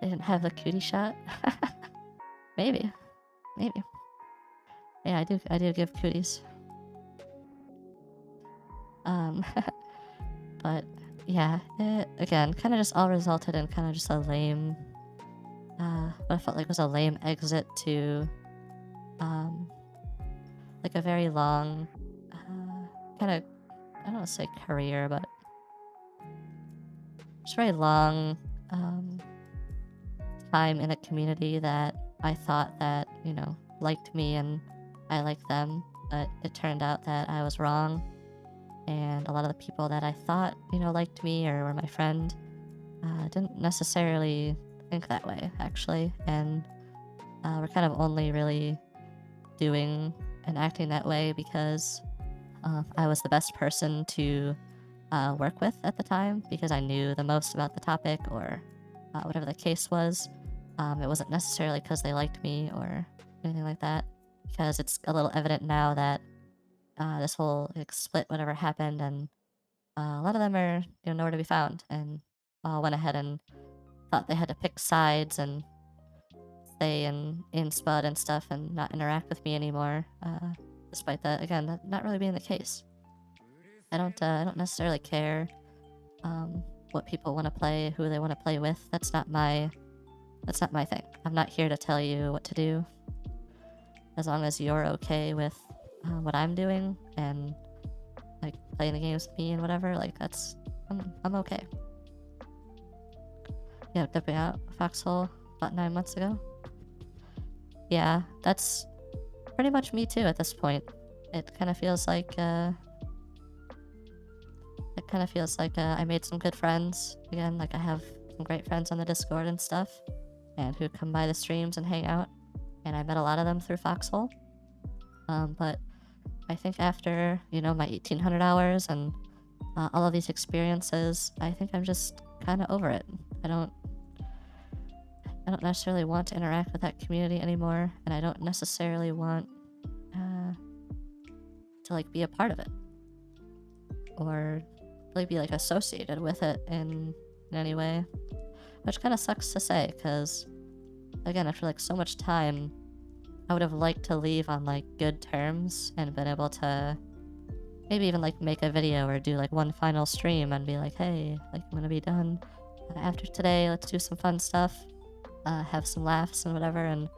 They didn't have the cootie shot? Maybe. Yeah, I do give cooties. But yeah, it, again, kind of just all resulted in kind of just a lame, what I felt like was a lame exit to, like a very long, kind of, I don't want to say career, but just very long, time in a community that I thought that, liked me and I liked them, but it turned out that I was wrong. And a lot of the people that I thought, liked me or were my friend, didn't necessarily think that way, actually. And we're kind of only really doing and acting that way because I was the best person to work with at the time because I knew the most about the topic or whatever the case was. It wasn't necessarily because they liked me or anything like that, because it's a little evident now that this whole split, whatever happened, and a lot of them are nowhere to be found, and all went ahead and thought they had to pick sides and stay in Spud and stuff and not interact with me anymore, despite that, again, that not really being the case. I don't necessarily care what people want to play, who they want to play with. That's not my thing. I'm not here to tell you what to do. As long as you're okay with what I'm doing and like playing the games with me and whatever, like I'm okay. Yeah, dipping out Foxhole about 9 months ago. Yeah, that's pretty much me too at this point. It kind of feels like I made some good friends again. Like I have some great friends on the Discord and stuff, and who come by the streams and hang out. And I met a lot of them through Foxhole. But I think after my 1800 hours and all of these experiences, I think I'm just kind of over it. I don't necessarily want to interact with that community anymore, and I don't necessarily want to like be a part of it or really be like associated with it in any way, which kind of sucks to say because again, after like so much time, I would have liked to leave on like good terms and been able to maybe even like make a video or do like one final stream and be like, hey, like I'm gonna be done after today, let's do some fun stuff, have some laughs and whatever, and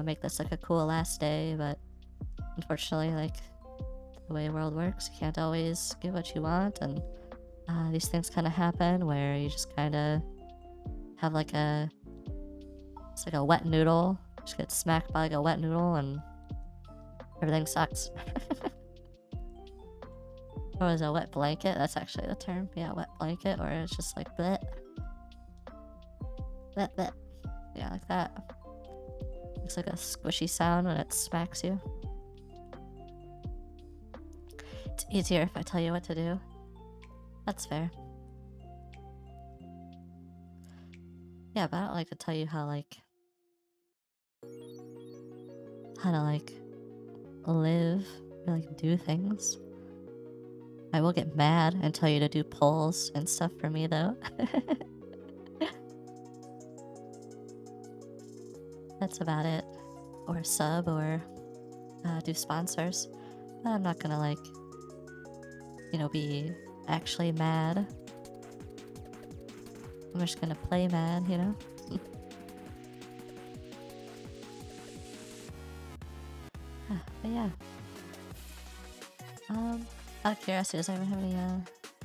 make this like a cool last day. But unfortunately, like the way the world works, you can't always get what you want, and these things kind of happen where you just kind of have like it's like a wet noodle, just get smacked by like a wet noodle and everything sucks. Or is a wet blanket? That's actually the term. Yeah, wet blanket, or it's just like bleh. Bleh, bleh. Yeah, like that. It's like a squishy sound when it smacks you. It's easier if I tell you what to do. That's fair. Yeah, but I don't like to tell you how to like live or like do things. I will get mad and tell you to do polls and stuff for me though. That's about it. Or sub or do sponsors. I'm not gonna, like, be actually mad. I'm just gonna play mad, you know? But yeah. Out of curiosity, does anyone have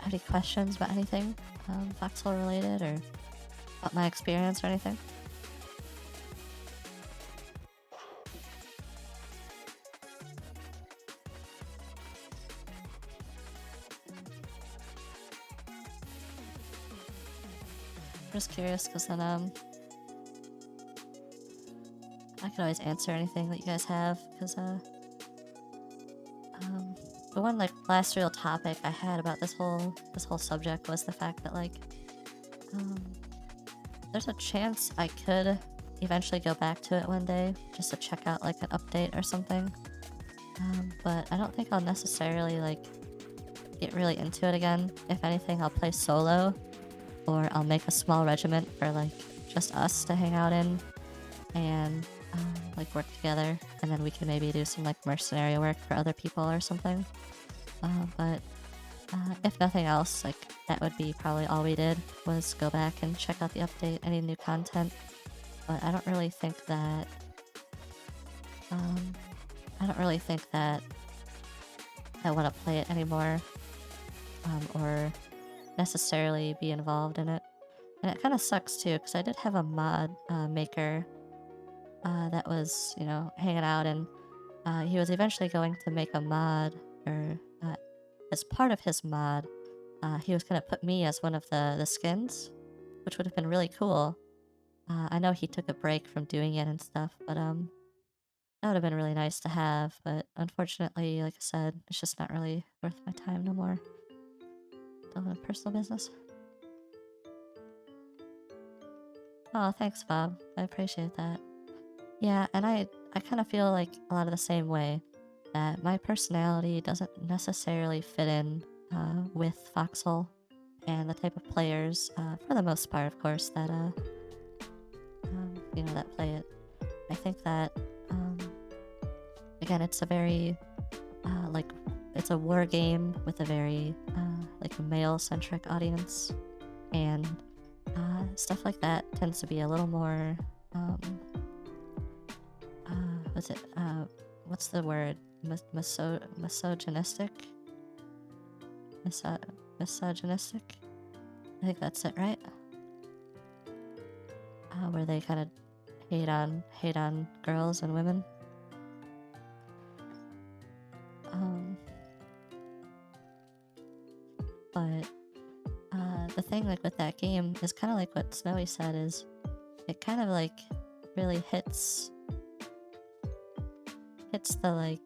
any questions about anything, Foxhole related, or about my experience or anything? I'm just curious, because then, I can always answer anything that you guys have, because, the one, like, last real topic I had about this whole subject was the fact that, like, um, there's a chance I could eventually go back to it one day, just to check out, like, an update or something. But I don't think I'll necessarily, like, get really into it again. If anything, I'll play solo, or I'll make a small regiment for, like, just us to hang out in, and, like, work together, and then we can maybe do some, like, mercenary work for other people or something. But if nothing else, like, that would be probably all we did, was go back and check out the update, any new content. But I don't really think that, I want to play it anymore, or necessarily be involved in it. And it kind of sucks too, because I did have a mod maker that was, hanging out, and he was eventually going to make a mod, or as part of his mod, he was going to put me as one of the skins, which would have been really cool. I know he took a break from doing it and stuff, but that would have been really nice to have. But unfortunately, like I said, it's just not really worth my time no more. Dealing with personal business. Oh, thanks, Bob. I appreciate that. Yeah, and I kind of feel like a lot of the same way, that my personality doesn't necessarily fit in with Foxhole and the type of players, for the most part, of course, that that play it. I think that, again, it's a very like, it's a war game with a very like, male-centric audience, and stuff like that tends to be a little more what's the word? Misogynistic? Misogynistic? I think that's it, right? Where they kind of hate on girls and women. But the thing, like, with that game is kind of like what Snowy said, is it kind of, like, really hits the, like,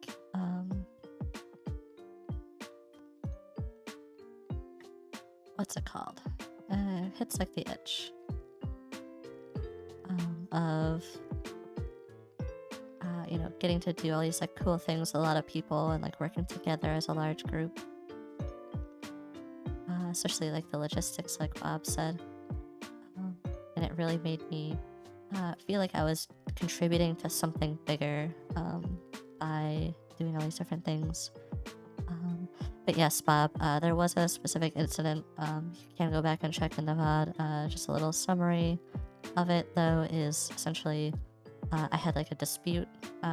what's it called? Hits, like, the itch of getting to do all these, like, cool things with a lot of people, and, like, working together as a large group. Especially, like, the logistics, like Bob said. And it really made me feel like I was contributing to something bigger by doing all these different things. But yes, Bob, there was a specific incident. You can go back and check in the VOD. Just a little summary of it, though, is essentially I had, like, a dispute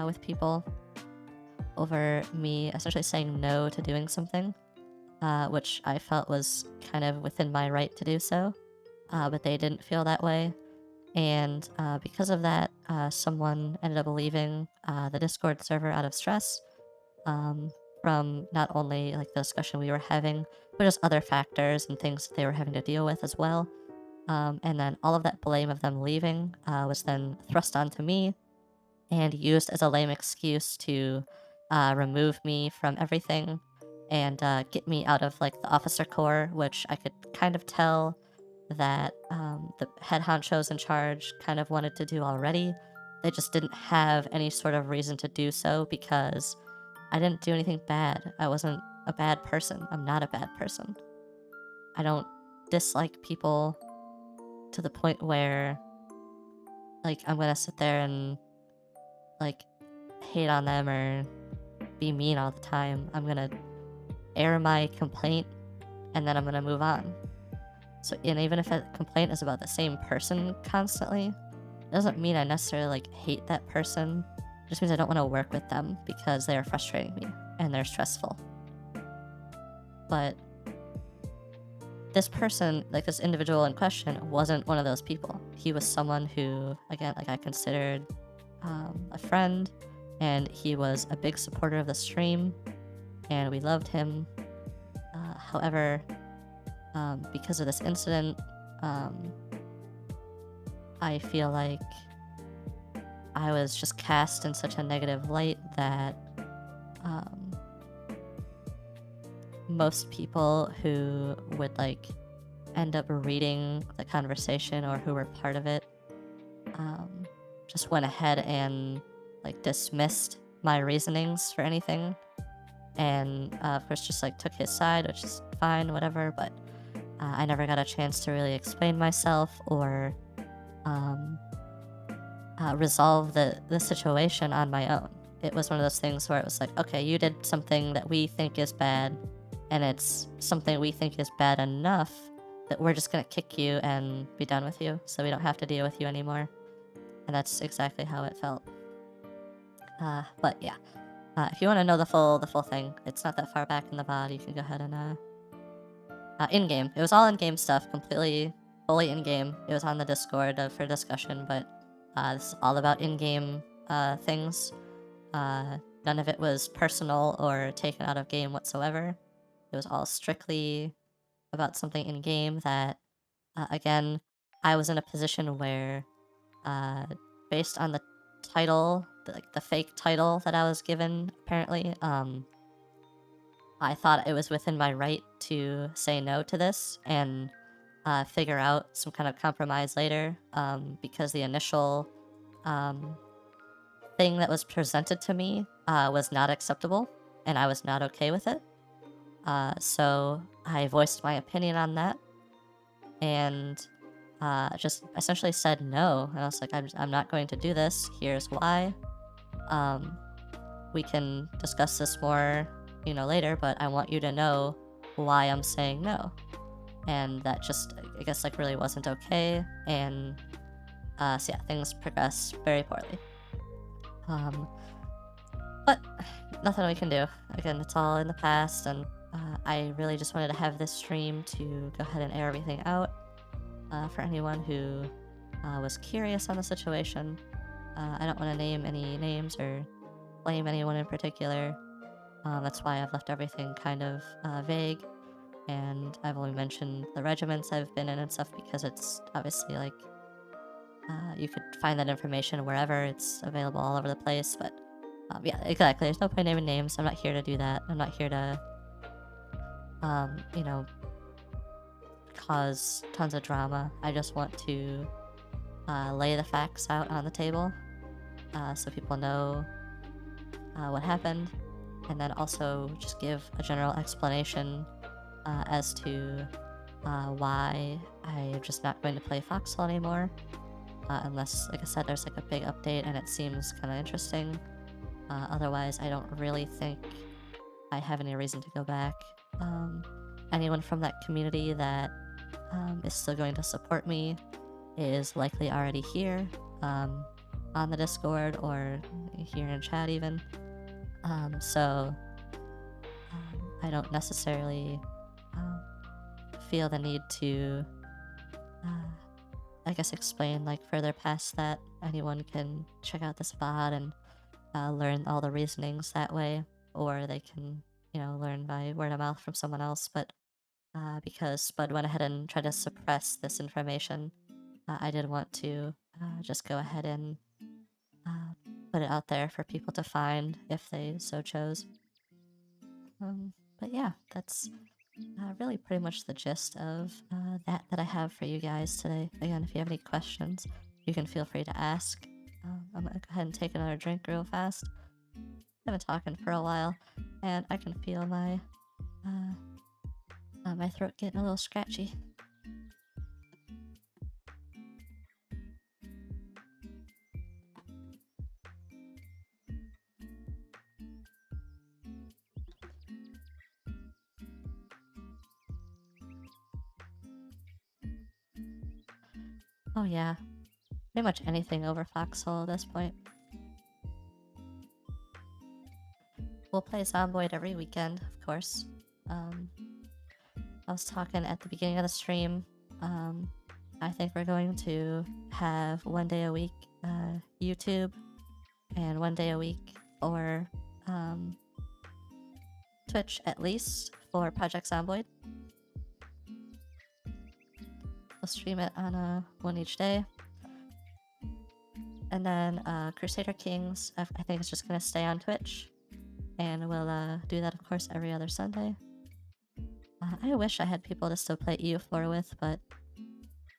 with people over me essentially saying no to doing something, which I felt was kind of within my right to do so, but they didn't feel that way. And because of that, someone ended up leaving the Discord server out of stress, from not only, like, the discussion we were having, but just other factors and things that they were having to deal with as well. And then all of that blame of them leaving was then thrust onto me and used as a lame excuse to remove me from everything and get me out of, like, the officer corps, which I could kind of tell that the head honchos in charge kind of wanted to do already. They just didn't have any sort of reason to do so, because I didn't do anything bad. I wasn't a bad person. I'm not a bad person. I don't dislike people to the point where, like, I'm gonna sit there and, like, hate on them, or be mean all the time. I'm gonna air my complaint and then I'm gonna move on. So, and even if a complaint is about the same person constantly, it doesn't mean I necessarily like hate that person. It just means I don't want to work with them because they are frustrating me and they're stressful. But this person, like this individual in question, wasn't one of those people. He was someone who, again, like I considered a friend, and he was a big supporter of the stream, and we loved him. However, because of this incident, I feel like I was just cast in such a negative light that most people who would like end up reading the conversation or who were part of it just went ahead and like dismissed my reasonings for anything, and of course just like took his side, which is fine, whatever, but I never got a chance to really explain myself or resolve the situation on my own. It was one of those things where it was like, okay, you did something that we think is bad, and it's something we think is bad enough that we're just gonna kick you and be done with you, so we don't have to deal with you anymore. And that's exactly how it felt. But yeah, if you want to know the full thing, it's not that far back in the VOD. You can go ahead and in-game. It was all in-game stuff, completely, fully in-game. It was on the Discord for discussion, but this is all about in-game things. None of it was personal or taken out of game whatsoever. It was all strictly about something in-game that, again, I was in a position where, based on the title, the fake title that I was given, apparently, I thought it was within my right to say no to this and figure out some kind of compromise later, because the initial thing that was presented to me was not acceptable, and I was not okay with it. So I voiced my opinion on that, and just essentially said no. And I was like, I'm not going to do this. Here's why. We can discuss this more, later, but I want you to know why I'm saying no. And that just, I guess, like really wasn't okay. And so yeah, things progressed very poorly. But nothing we can do. Again, it's all in the past, and I really just wanted to have this stream to go ahead and air everything out for anyone who was curious on the situation. I don't want to name any names or blame anyone in particular. That's why I've left everything kind of vague, and I've only mentioned the regiments I've been in and stuff because it's obviously like you could find that information wherever. It's available all over the place, but yeah, exactly. There's no point naming names. I'm not here to do that. I'm not here to, cause tons of drama. I just want to lay the facts out on the table so people know what happened, and then also just give a general explanation as to why I'm just not going to play Foxhole anymore, unless, like I said, there's like a big update and it seems kind of interesting. Otherwise, I don't really think I have any reason to go back. Anyone from that community that is still going to support me is likely already here on the Discord or here in chat even. So I don't necessarily feel the need to, I guess, explain like further past that. Anyone can check out this VOD and learn all the reasonings that way, or they can, learn by word of mouth from someone else. But because Spud went ahead and tried to suppress this information, I did want to just go ahead and put it out there for people to find if they so chose. But yeah, that's really pretty much the gist of that I have for you guys today. Again, if you have any questions, you can feel free to ask. I'm gonna go ahead and take another drink real fast. I've been talking for a while, and I can feel my my throat getting a little scratchy. Oh yeah. Pretty much anything over Foxhole at this point. We'll play Zomboid every weekend, of course. I was talking at the beginning of the stream. I think we're going to have 1 day a week YouTube and 1 day a week or Twitch at least for Project Zomboid. We'll stream it on one each day. And then Crusader Kings, I think it's just going to stay on Twitch. And we'll do that, of course, every other Sunday. I wish I had people to still play EU4 with, but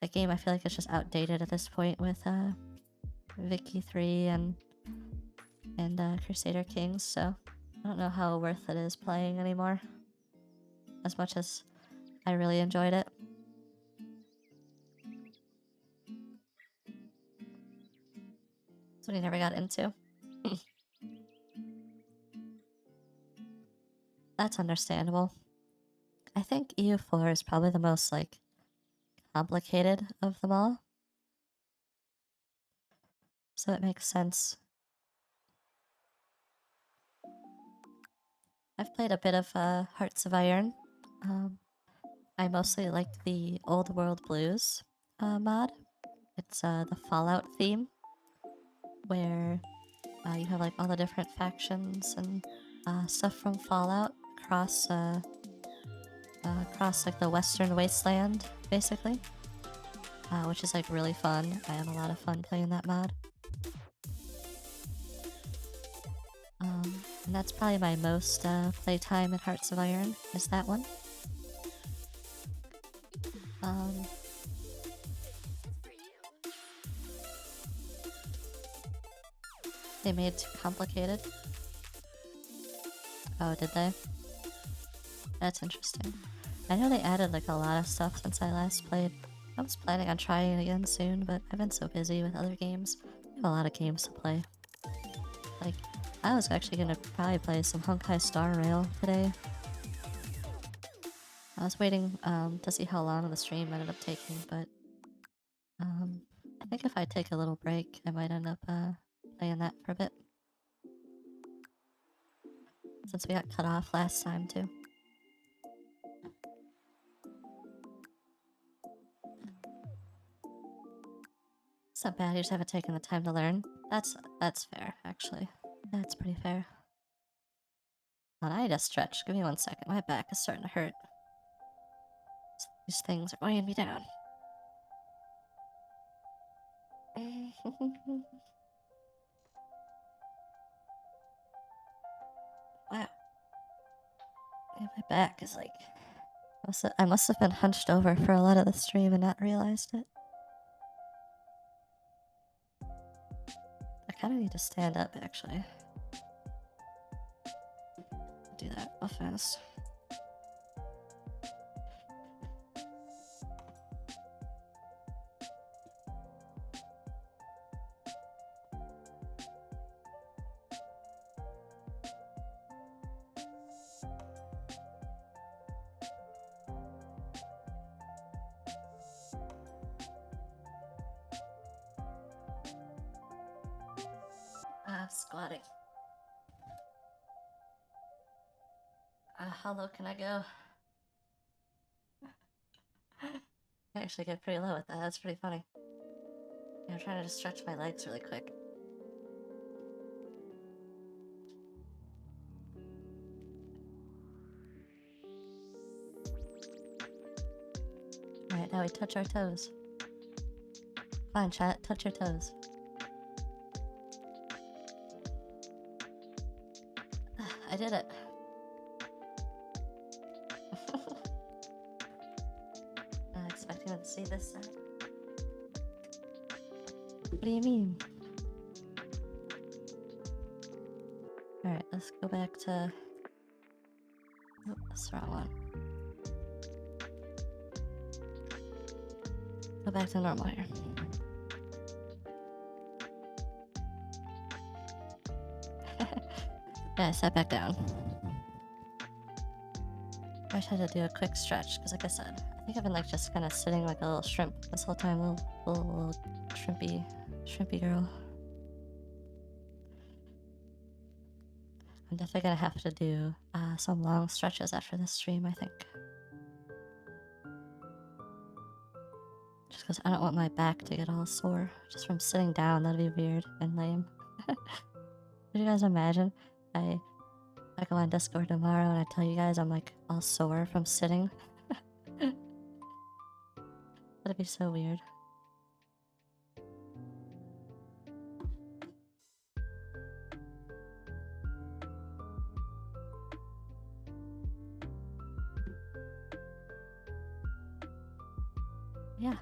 the game I feel like it's just outdated at this point with Vicky 3 and Crusader Kings, so I don't know how worth it is playing anymore. As much as I really enjoyed it. That's what I never got into. That's understandable. I think EU4 is probably the most, like, complicated of them all. So it makes sense. I've played a bit of Hearts of Iron. I mostly like the Old World Blues mod. It's the Fallout theme, where you have like all the different factions and stuff from Fallout across like the Western Wasteland, basically, which is like really fun. I have a lot of fun playing that mod. And that's probably my most playtime in Hearts of Iron, is that one. They made it too complicated. Oh, did they? That's interesting. I know they added like a lot of stuff since I last played. I was planning on trying it again soon, but I've been so busy with other games. I have a lot of games to play. Like, I was actually gonna probably play some Honkai Star Rail today. I was waiting to see how long the stream ended up taking, but I think if I take a little break, I might end up playing that for a bit. Since we got cut off last time, too. It's not bad, you just haven't taken the time to learn. That's fair, actually. That's pretty fair. Hold on, I need to stretch. Give me 1 second. My back is starting to hurt. These things are weighing me down. Wow. Yeah, my back is like... I must have been hunched over for a lot of the stream and not realized it. I kind of need to stand up, actually. Do that real fast. Squatting. How low can I go? I actually get pretty low with that. That's pretty funny. Yeah, I'm trying to just stretch my legs really quick. Alright, now we touch our toes. Fine, chat, touch your toes. I did it. Not expecting to see this side. What do you mean? Alright, let's go back to... Oh, that's the wrong one. Go back to normal here. Yeah, I sat back down. I tried to do a quick stretch, because like I said, I think I've been like just kind of sitting like a little shrimp this whole time, a little shrimpy girl. I'm definitely gonna have to do some long stretches after this stream, I think. Just because I don't want my back to get all sore just from sitting down. That'd be weird and lame. Could you guys imagine? I go on Discord tomorrow and I tell you guys I'm like all sore from sitting. That'd be so weird. Yeah.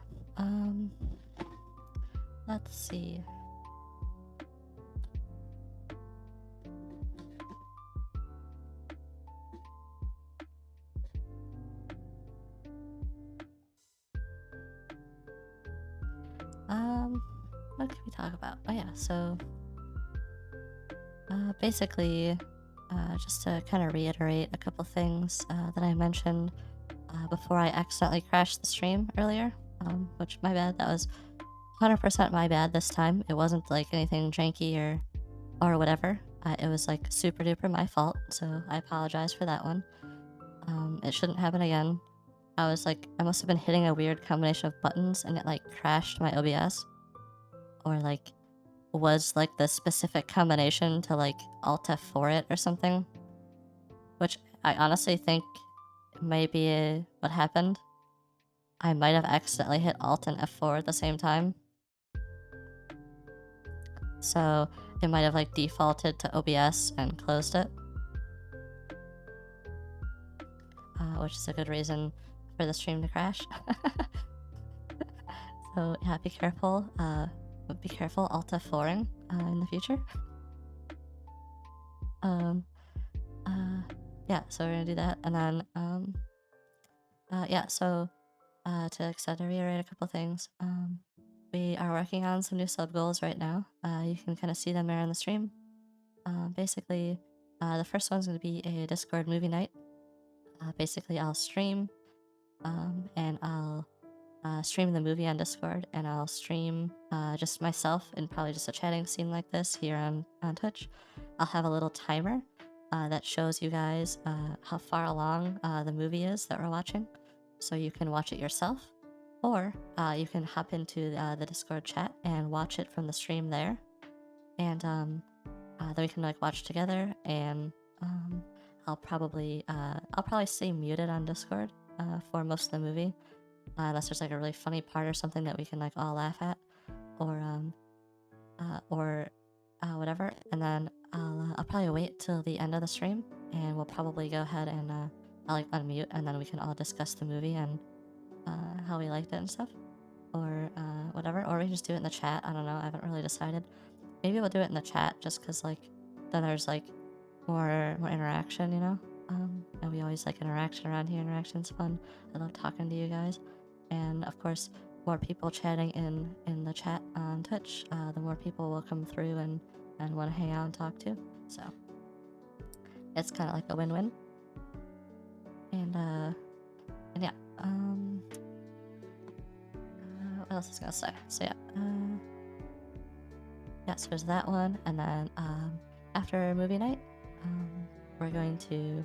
Let's see. What can we talk about? Oh yeah, so basically, just to kind of reiterate a couple things that I mentioned before I accidentally crashed the stream earlier, which my bad, that was 100% my bad this time. It wasn't like anything janky or whatever. It was like super duper my fault, so I apologize for that one. It shouldn't happen again. I must have been hitting a weird combination of buttons and it like crashed my OBS. Or like was like the specific combination to like Alt F4 it or something. Which I honestly think may be what happened. I might have accidentally hit Alt and F4 at the same time. So it might have like defaulted to OBS and closed it. Which is a good reason for the stream to crash. So yeah, be careful. Be careful Alt F4ing in the future. Yeah, so we're gonna do that, and then yeah, so to reiterate a couple things, we are working on some new sub goals right now. You can kind of see them there on the stream. Basically, the first one's gonna be a Discord movie night. Basically, I'll stream, and I'll stream the movie on Discord, and I'll stream just myself in probably just a chatting scene like this here on Twitch. I'll have a little timer that shows you guys how far along the movie is that we're watching, so you can watch it yourself, or you can hop into the Discord chat and watch it from the stream there, and then we can like watch together. And I'll probably stay muted on Discord for most of the movie. Unless there's like a really funny part or something that we can like all laugh at, or whatever. And then I'll probably wait till the end of the stream, and we'll probably go ahead and I'll like unmute, and then we can all discuss the movie and how we liked it and stuff, or whatever. Or we can just do it in the chat. I don't know. I haven't really decided. Maybe we'll do it in the chat just because like then there's like more interaction, you know. And we always like interaction around here. Interaction's fun. I love talking to you guys. And of course, more people chatting in the chat on Twitch, the more people will come through and want to hang out and talk to. So it's kind of like a win-win. And yeah. What else is gonna say? So yeah. Yeah. So there's that one, and then after movie night, we're going to.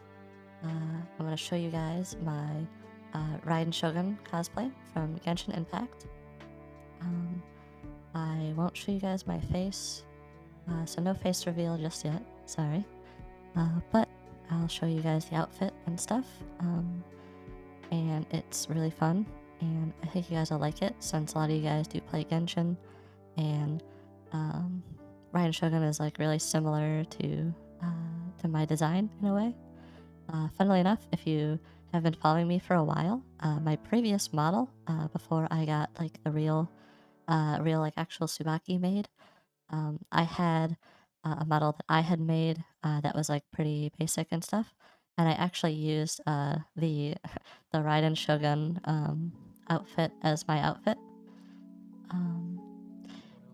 I'm gonna show you guys my Raiden Shogun cosplay from Genshin Impact. I won't show you guys my face, so no face reveal just yet, sorry. But I'll show you guys the outfit and stuff, and it's really fun, and I think you guys will like it since a lot of you guys do play Genshin, and Raiden Shogun is like really similar to my design in a way. Funnily enough, if you have been following me for a while, my previous model, before I got like the real like actual Tsubaki made, I had a model that I had made that was like pretty basic and stuff, and I actually used the the Raiden Shogun outfit as my outfit.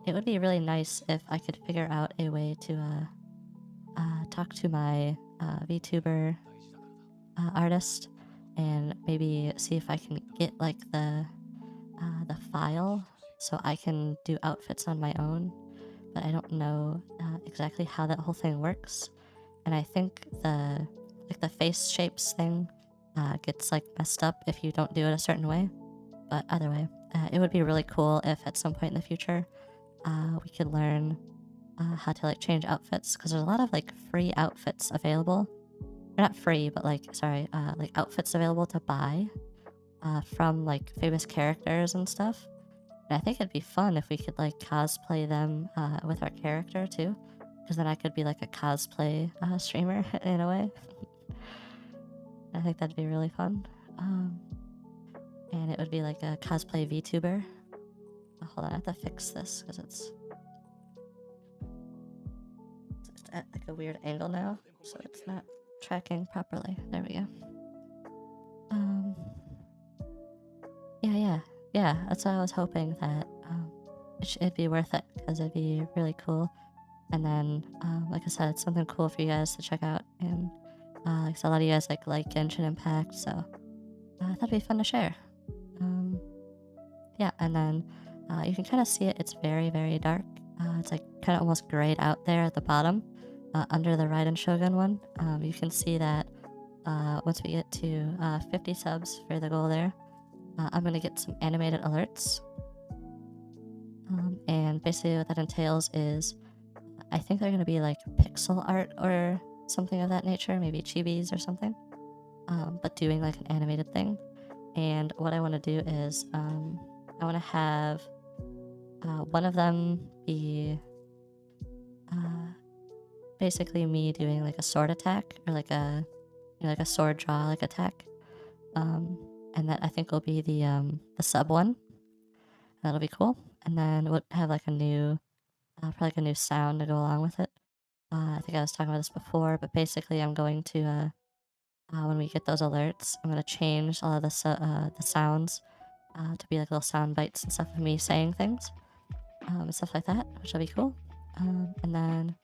It would be really nice if I could figure out a way to talk to my VTuber artist and maybe see if I can get like the file so I can do outfits on my own, but I don't know exactly how that whole thing works. And I think the face shapes thing gets like messed up if you don't do it a certain way. But either way, it would be really cool if at some point in the future we could learn how to like change outfits, because there's a lot of like free outfits available. Or not free, but like sorry, like outfits available to buy from like famous characters and stuff. And I think it'd be fun if we could like cosplay them with our character too, because then I could be like a cosplay streamer in a way. I think that'd be really fun. And it would be like a cosplay VTuber. Oh, hold on, I have to fix this because it's at like a weird angle now, so it's not tracking properly. There we go. Yeah. That's why I was hoping that it'd be worth it, because it'd be really cool. And then, like I said, it's something cool for you guys to check out. And like I said, a lot of you guys like Genshin Impact, so that'd be fun to share. Yeah, and then you can kind of see it. It's very, very dark. It's like kind of almost grayed out there at the bottom, under the Raiden Shogun one. You can see that once we get to 50 subs for the goal there, I'm gonna get some animated alerts. And basically what that entails is, I think they're gonna be like pixel art or something of that nature, maybe chibis or something, but doing like an animated thing. And what I want to do is, I want to have one of them be basically me doing like a sword attack, or like a like a sword draw like attack, and that I think will be the sub one. That'll be cool. And then we'll have like a new probably like a new sound to go along with it. I think I was talking about this before, but basically I'm going to when we get those alerts, I'm gonna change all of the sounds to be like little sound bites and stuff of me saying things, and stuff like that, which will be cool. And then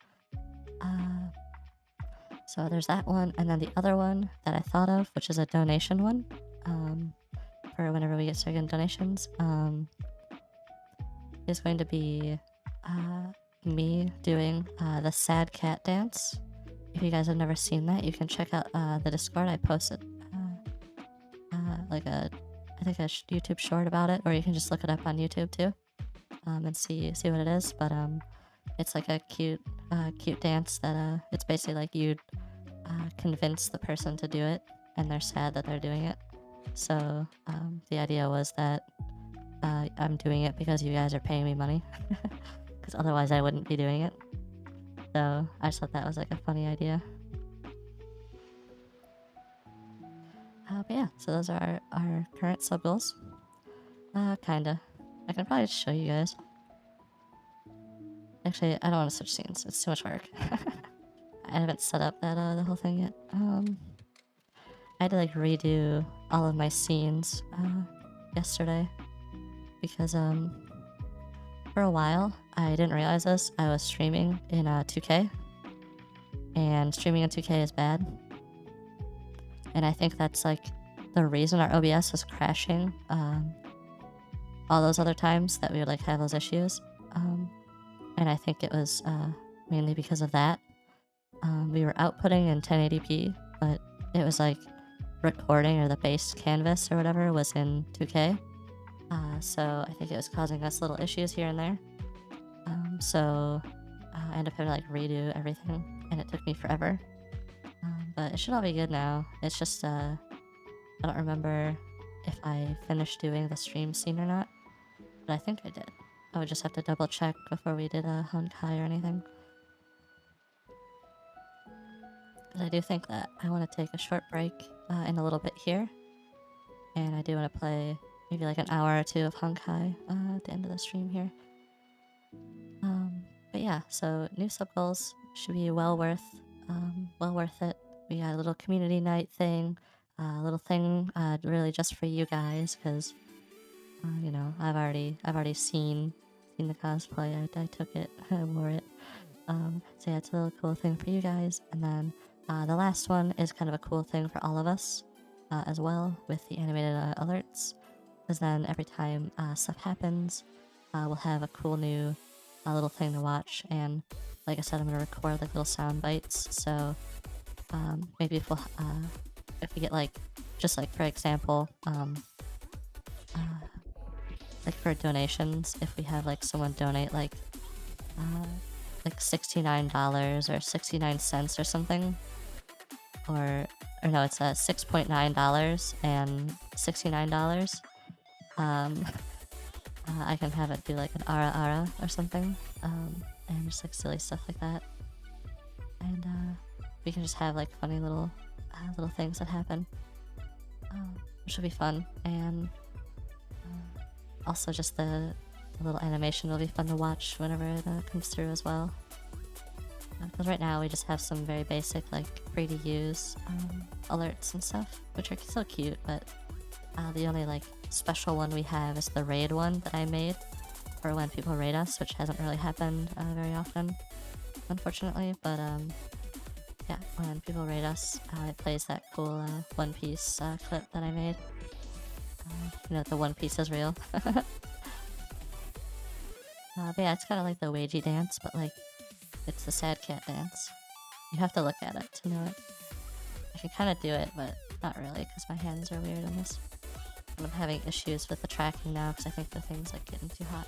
so there's that one, and then the other one that I thought of, which is a donation one, for whenever we get started donations, is going to be me doing the sad cat dance. If you guys have never seen that, you can check out the Discord. I posted like a YouTube short about it, or you can just look it up on YouTube too, and see what it is. But it's like a cute dance that it's basically like you'd convince the person to do it, and they're sad that they're doing it. So the idea was that I'm doing it because you guys are paying me money, because otherwise I wouldn't be doing it. So I just thought that was like a funny idea. But yeah, so those are our current sub goals. Kinda. I can probably just show you guys. Actually, I don't want to switch scenes. It's too much work. I haven't set up that the whole thing yet. I had to like redo all of my scenes yesterday, because for a while I didn't realize this. I was streaming in 2K, and streaming in 2K is bad. And I think that's like the reason our OBS was crashing all those other times that we would like have those issues. And I think it was mainly because of that. We were outputting in 1080p, but it was like recording, or the base canvas or whatever was in 2K. So I think it was causing us little issues here and there. So I ended up having to like redo everything, and it took me forever. But it should all be good now. It's just I don't remember if I finished doing the stream scene or not, but I think I did. I would just have to double check before we did a Honkai or anything. Because I do think that I want to take a short break in a little bit here, and I do want to play maybe like an hour or two of Honkai at the end of the stream here. But yeah, so new sub goals should be well worth it. We got a little community night thing, a little thing really just for you guys, because you know, I've already seen the cosplay. I took it, I wore it. So yeah, it's a little cool thing for you guys. And then the last one is kind of a cool thing for all of us as well, with the animated alerts, because then every time stuff happens, we'll have a cool new little thing to watch. And like I said, I'm gonna record like little sound bites. So maybe if we get like, just like for example, like for donations, if we have like someone donate like $69 or 69 cents or something, or no, it's $6.9 and $69. I can have it do like an ara ara or something, and just like silly stuff like that, and we can just have like funny little things that happen, which will be fun. And also just the little animation will be fun to watch whenever it comes through as well. Because right now we just have some very basic like free to use alerts and stuff, which are still cute, but the only like special one we have is the raid one that I made for when people raid us, which hasn't really happened very often, unfortunately. But yeah, when people raid us, it plays that cool One Piece clip that I made. You know, the One Piece is real. But yeah, it's kind of like the Wagey dance, but like it's the sad cat dance. You have to look at it to know it. I can kind of do it, but not really, because my hands are weird on this. And I'm having issues with the tracking now, because I think the thing's like getting too hot.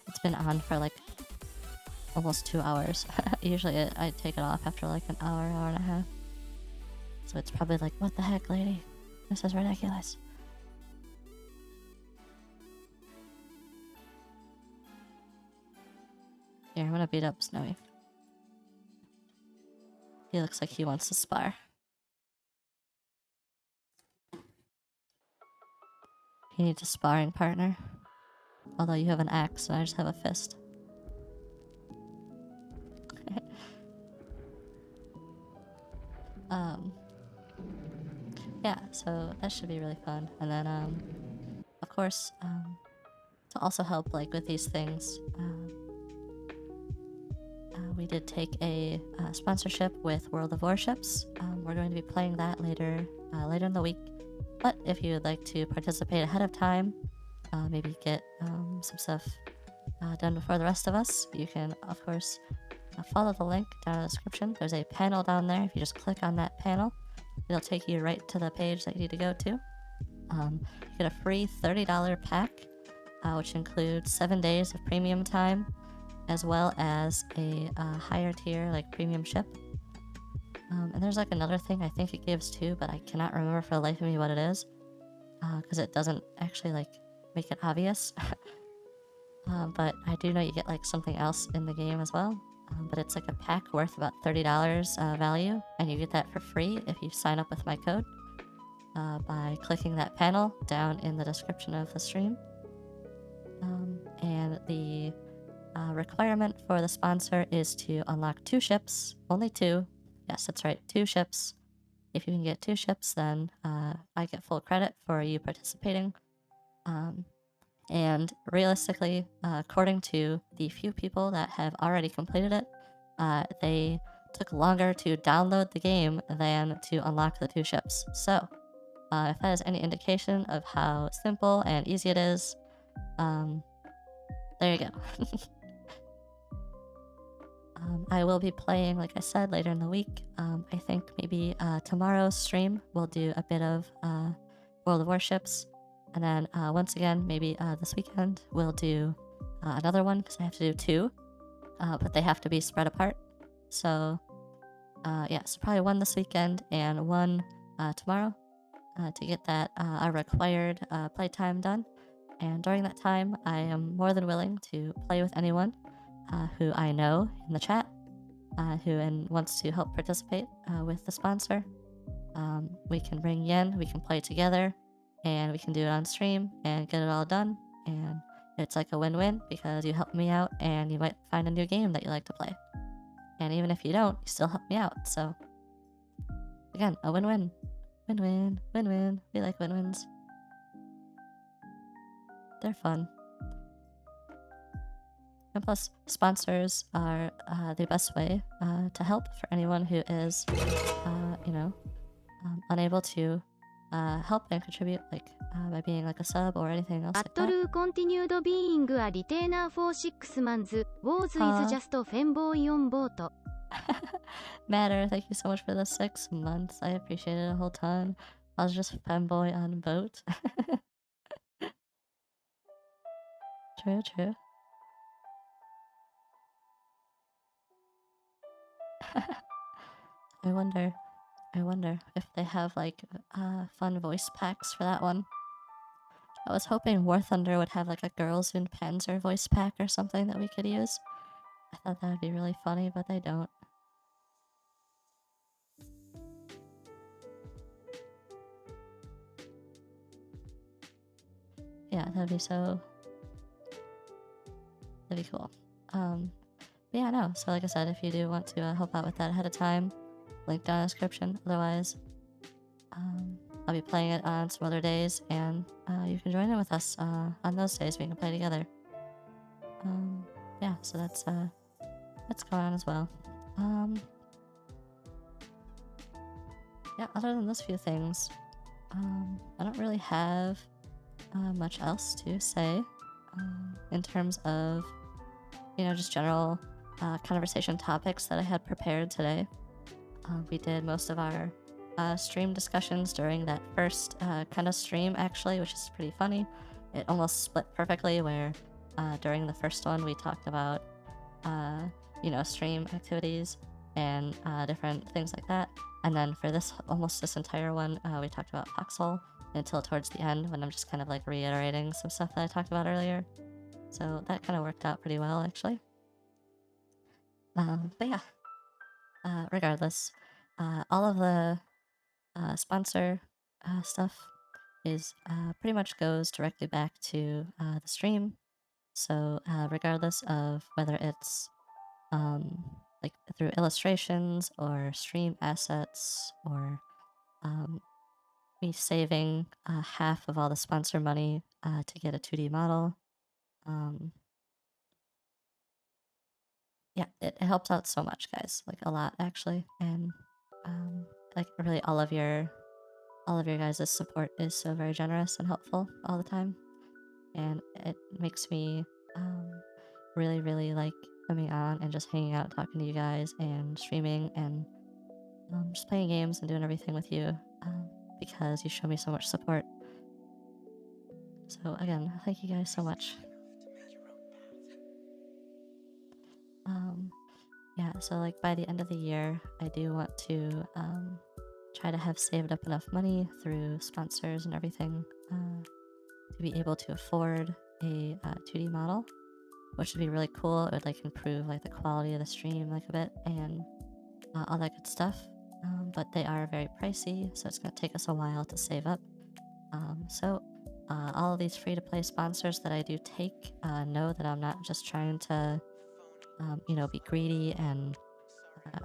It's been on for like almost 2 hours. Usually I take it off after like an hour, hour and a half. So it's probably like, what the heck, lady? This is ridiculous. Here, I'm gonna beat up Snowy. He looks like he wants to spar. He needs a sparring partner. Although you have an axe and I just have a fist. Yeah, so that should be really fun. And then, of course, to also help like with these things, we did take a sponsorship with World of Warships. We're going to be playing that later in the week. But if you would like to participate ahead of time, maybe get some stuff done before the rest of us, you can, of course, follow the link down in the description. There's a panel down there. If you just click on that panel, it'll take you right to the page that you need to go to. You get a free $30 pack, which includes 7 days of premium time, as well as a higher tier, like premium ship. And there's like another thing I think it gives too, but I cannot remember for the life of me what it is, because it doesn't actually like make it obvious. But I do know you get like something else in the game as well. But it's like a pack worth about $30 value, and you get that for free if you sign up with my code by clicking that panel down in the description of the stream. And the requirement for the sponsor is to unlock 2 ships, only 2. Yes, that's right, 2 ships. If you can get 2 ships, then I get full credit for you participating. And realistically, according to the few people that have already completed it, they took longer to download the game than to unlock the 2 ships. So, if that is any indication of how simple and easy it is, there you go. I will be playing, like I said, later in the week. I think maybe tomorrow's stream we'll do a bit of World of Warships. And then once again, maybe this weekend we'll do another one, because I have to do 2. But they have to be spread apart. So yeah, so probably 1 this weekend and 1 tomorrow to get that our required playtime done. And during that time, I am more than willing to play with anyone who I know in the chat, who wants to help participate with the sponsor. We can bring Yen, we can play together, and we can do it on stream and get it all done. And it's like a win-win, because you help me out and you might find a new game that you like to play. And even if you don't, you still help me out. So again, a win-win. Win-win, win-win. We like win-wins. They're fun. And plus, sponsors are the best way to help for anyone who is, unable to help and contribute, like by being like a sub or anything else like that. Battle continued being a retainer for 6 months. Was is just fanboy on boat. Matter, thank you so much for the 6 months. I appreciate it a whole ton. I was just fanboy on boat. True, true. I wonder if they have like fun voice packs for that one. I was hoping War Thunder would have like a Girls in Panzer voice pack or something that we could use. I thought that would be really funny, but they don't. Yeah, that'd be so... That'd be cool. But yeah, no. So like I said, if you do want to help out with that ahead of time, link down in the description. Otherwise, I'll be playing it on some other days, and you can join in with us on those days. We can play together. Yeah, so that's going on as well. Yeah, other than those few things, I don't really have much else to say in terms of, you know, just general conversation topics that I had prepared today. We did most of our stream discussions during that first kind of stream, actually, which is pretty funny. It almost split perfectly, where during the first one we talked about, you know, stream activities and different things like that. And then for almost this entire one, we talked about Foxhole until towards the end, when I'm just kind of like reiterating some stuff that I talked about earlier. So that kind of worked out pretty well, actually. But yeah, regardless, all of the sponsor stuff is pretty much goes directly back to the stream. So regardless of whether it's like through illustrations or stream assets or me saving half of all the sponsor money to get a 2D model. Yeah, it helps out so much, guys. Like a lot, actually. And like really all of your guys' support is so very generous and helpful all the time. And it makes me really, really like coming on and just hanging out, talking to you guys and streaming and just playing games and doing everything with you because you show me so much support. So again, thank you guys so much. Yeah, so like by the end of the year, I do want to try to have saved up enough money through sponsors and everything to be able to afford a 2D model, which would be really cool. It would like improve like the quality of the stream like a bit and all that good stuff. But they are very pricey, so it's going to take us a while to save up. So all of these free-to-play sponsors that I do take know that I'm not just trying to you know, be greedy and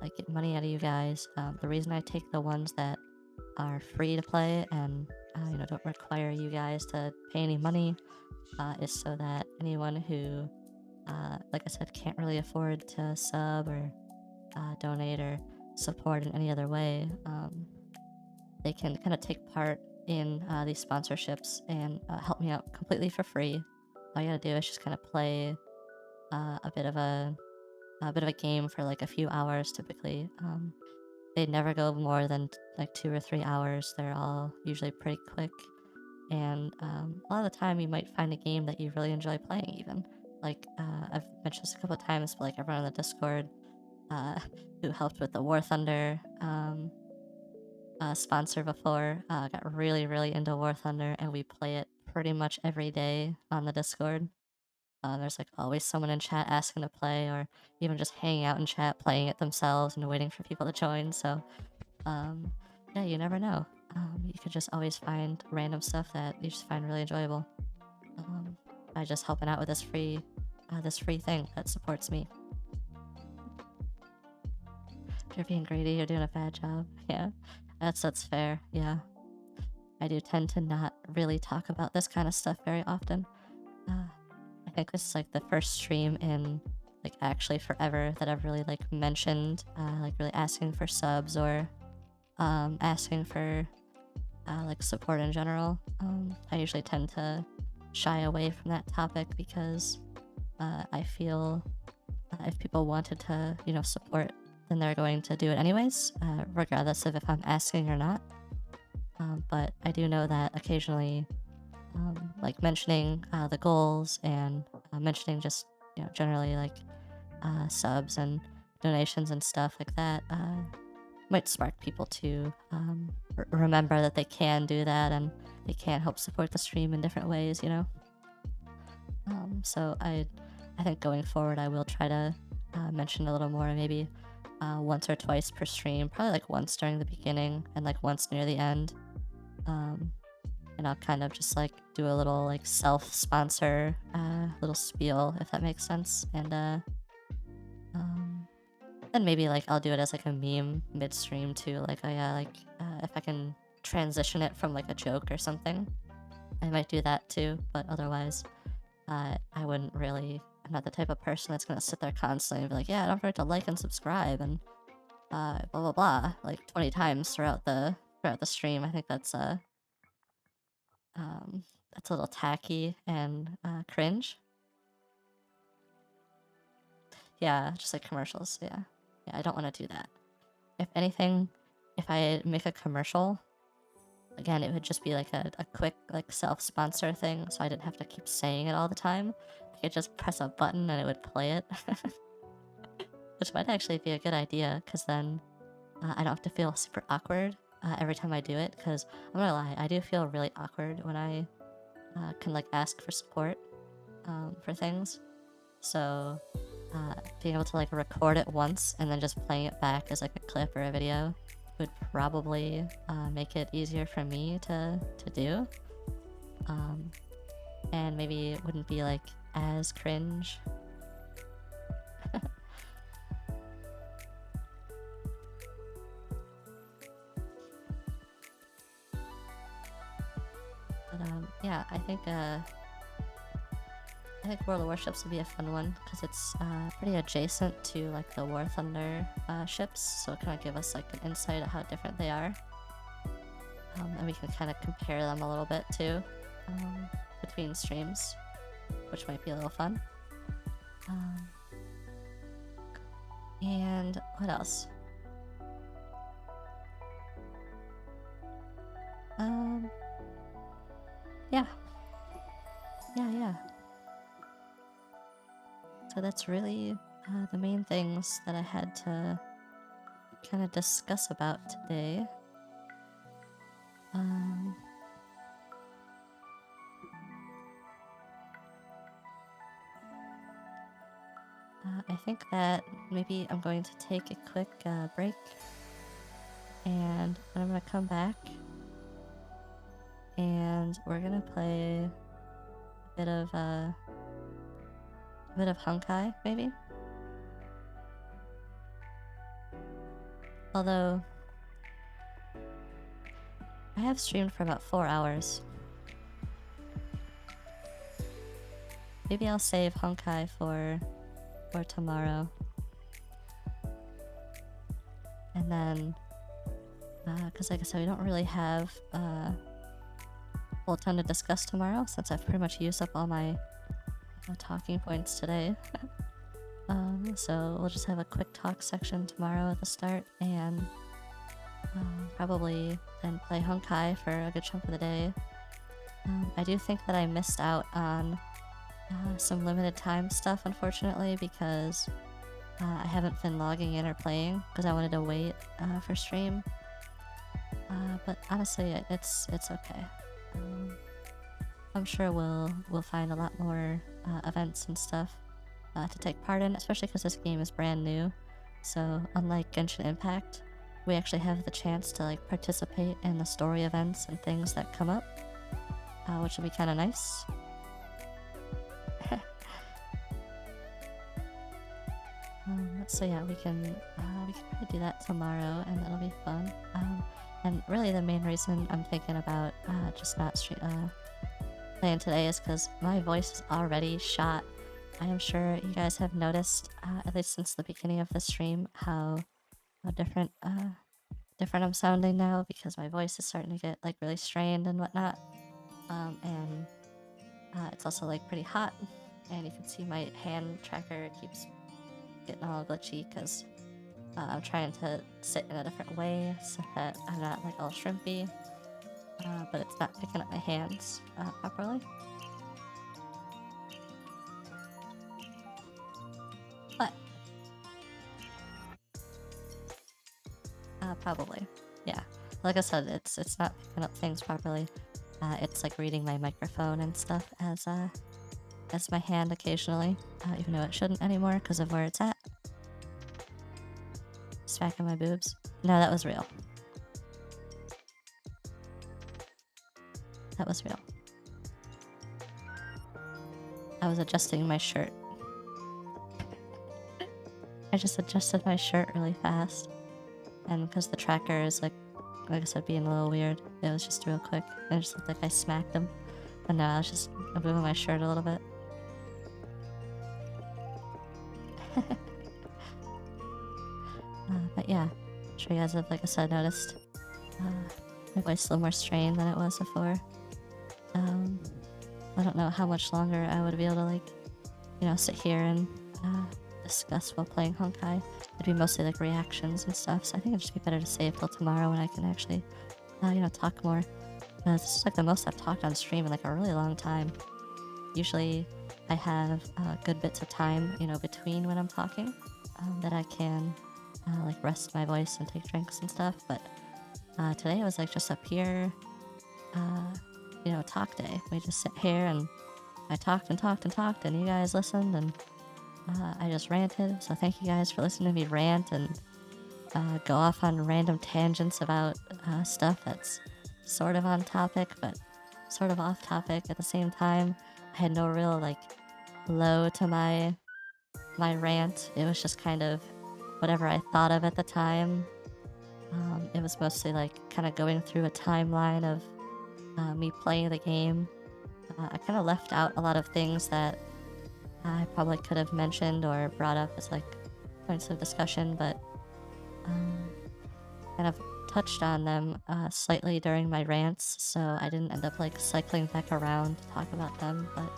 like get money out of you guys. The reason I take the ones that are free to play and you know, don't require you guys to pay any money is so that anyone who like I said, can't really afford to sub or donate or support in any other way, they can kind of take part in these sponsorships and help me out completely for free. All you gotta do is just kind of play a bit of a game for like a few hours typically. They never go more than like 2 or 3 hours. They're all usually pretty quick, and a lot of the time you might find a game that you really enjoy playing. Even like I've mentioned this a couple of times, but like everyone on the Discord who helped with the War Thunder sponsor before got really into War Thunder, and we play it pretty much every day on the Discord. There's like always someone in chat asking to play, or even just hanging out in chat playing it themselves and waiting for people to join. So yeah, you never know. You could just always find random stuff that you just find really enjoyable by just helping out with this free thing that supports me. If you're being greedy, you're doing a bad job. Yeah, that's fair. Yeah, I do tend to not really talk about this kind of stuff very often. I think this is like the first stream in like actually forever that I've really like mentioned like really asking for subs or asking for like support in general. I usually tend to shy away from that topic because I feel if people wanted to, support, then they're going to do it anyways, regardless of if I'm asking or not. But I do know that occasionally, like mentioning the goals and mentioning just, generally like subs and donations and stuff like that might spark people to remember that they can do that and they can help support the stream in different ways, So I think going forward I will try to mention a little more, maybe once or twice per stream, probably like once during the beginning and like once near the end. And I'll kind of just like do a little like self-sponsor little spiel, if that makes sense. And then maybe like I'll do it as like a meme midstream too, like oh yeah, like if I can transition it from like a joke or something, I might do that too. But otherwise, I wouldn't really. I'm not the type of person that's gonna sit there constantly and be like, yeah, don't forget to like and subscribe and blah blah blah like 20 times throughout the stream. I think that's a little tacky and cringe. Yeah, just like commercials. Yeah, I don't want to do that. If anything, if I make a commercial, again, it would just be like a quick like self-sponsor thing, so I didn't have to keep saying it all the time. I could just press a button and it would play it. Which might actually be a good idea, because then I don't have to feel super awkward every time I do it, because I'm not gonna lie, I do feel really awkward when I can like ask for support for things. So being able to like record it once and then just playing it back as like a clip or a video would probably make it easier for me to do. And maybe it wouldn't be like as cringe. But yeah, I think World of Warships would be a fun one, because it's pretty adjacent to like the War Thunder ships, so it kind of give us like an insight of how different they are. And we can kind of compare them a little bit too between streams, which might be a little fun. And what else? Yeah. So that's really the main things that I had to kind of discuss about today. I think that maybe I'm going to take a quick break, and then I'm gonna come back and we're gonna play a bit of Honkai, maybe. Although I have streamed for about 4 hours. Maybe I'll save Honkai for tomorrow. And then, because like I said, we don't really have a whole ton to discuss tomorrow, since I've pretty much used up all my talking points today. So we'll just have a quick talk section tomorrow at the start, and probably then play Honkai for a good chunk of the day. I do think that I missed out on some limited time stuff, unfortunately, because I haven't been logging in or playing, because I wanted to wait for stream. But honestly, it's okay. I'm sure we'll find a lot more events and stuff to take part in, especially because this game is brand new. So unlike Genshin Impact, we actually have the chance to like participate in the story events and things that come up, which will be kind of nice. So yeah, we can probably do that tomorrow, and that'll be fun. And really, the main reason I'm thinking about just not playing today is because my voice is already shot. I am sure you guys have noticed, at least since the beginning of the stream, how different different I'm sounding now because my voice is starting to get like really strained and whatnot. And it's also like pretty hot, and you can see my hand tracker keeps getting all glitchy because I'm trying to sit in a different way so that I'm not like all shrimpy, but it's not picking up my hands properly. But probably, yeah. Like I said, it's not picking up things properly. It's like reading my microphone and stuff as my hand occasionally, even though it shouldn't anymore because of where it's at. Smacking my boobs. No, that was real. That was real. I was adjusting my shirt. I just adjusted my shirt really fast. And because the tracker is like I said, being a little weird, it was just real quick. I just looked like I smacked him. But no, I was just moving my shirt a little bit. But yeah, I'm sure you guys have, like I said, noticed my voice a little more strained than it was before. I don't know how much longer I would be able to, like, you know, sit here and discuss while playing Honkai. It'd be mostly like reactions and stuff, so I think it'd just be better to save till tomorrow when I can actually, you know, talk more. This is like the most I've talked on stream in like a really long time. Usually I have good bits of time, you know, between when I'm talking that I can like rest my voice and take drinks and stuff, but today it was like just a pure, you know, talk day. We just sit here and I talked and talked and talked, and you guys listened, and I just ranted. So thank you guys for listening to me rant and go off on random tangents about stuff that's sort of on topic, but sort of off topic at the same time. I had no real like low to my rant. It was just kind of whatever I thought of at the time. It was mostly like kind of going through a timeline of me playing the game. I kind of left out a lot of things that I probably could have mentioned or brought up as like points of discussion, but kind of touched on them slightly during my rants, so I didn't end up like cycling back around to talk about them. But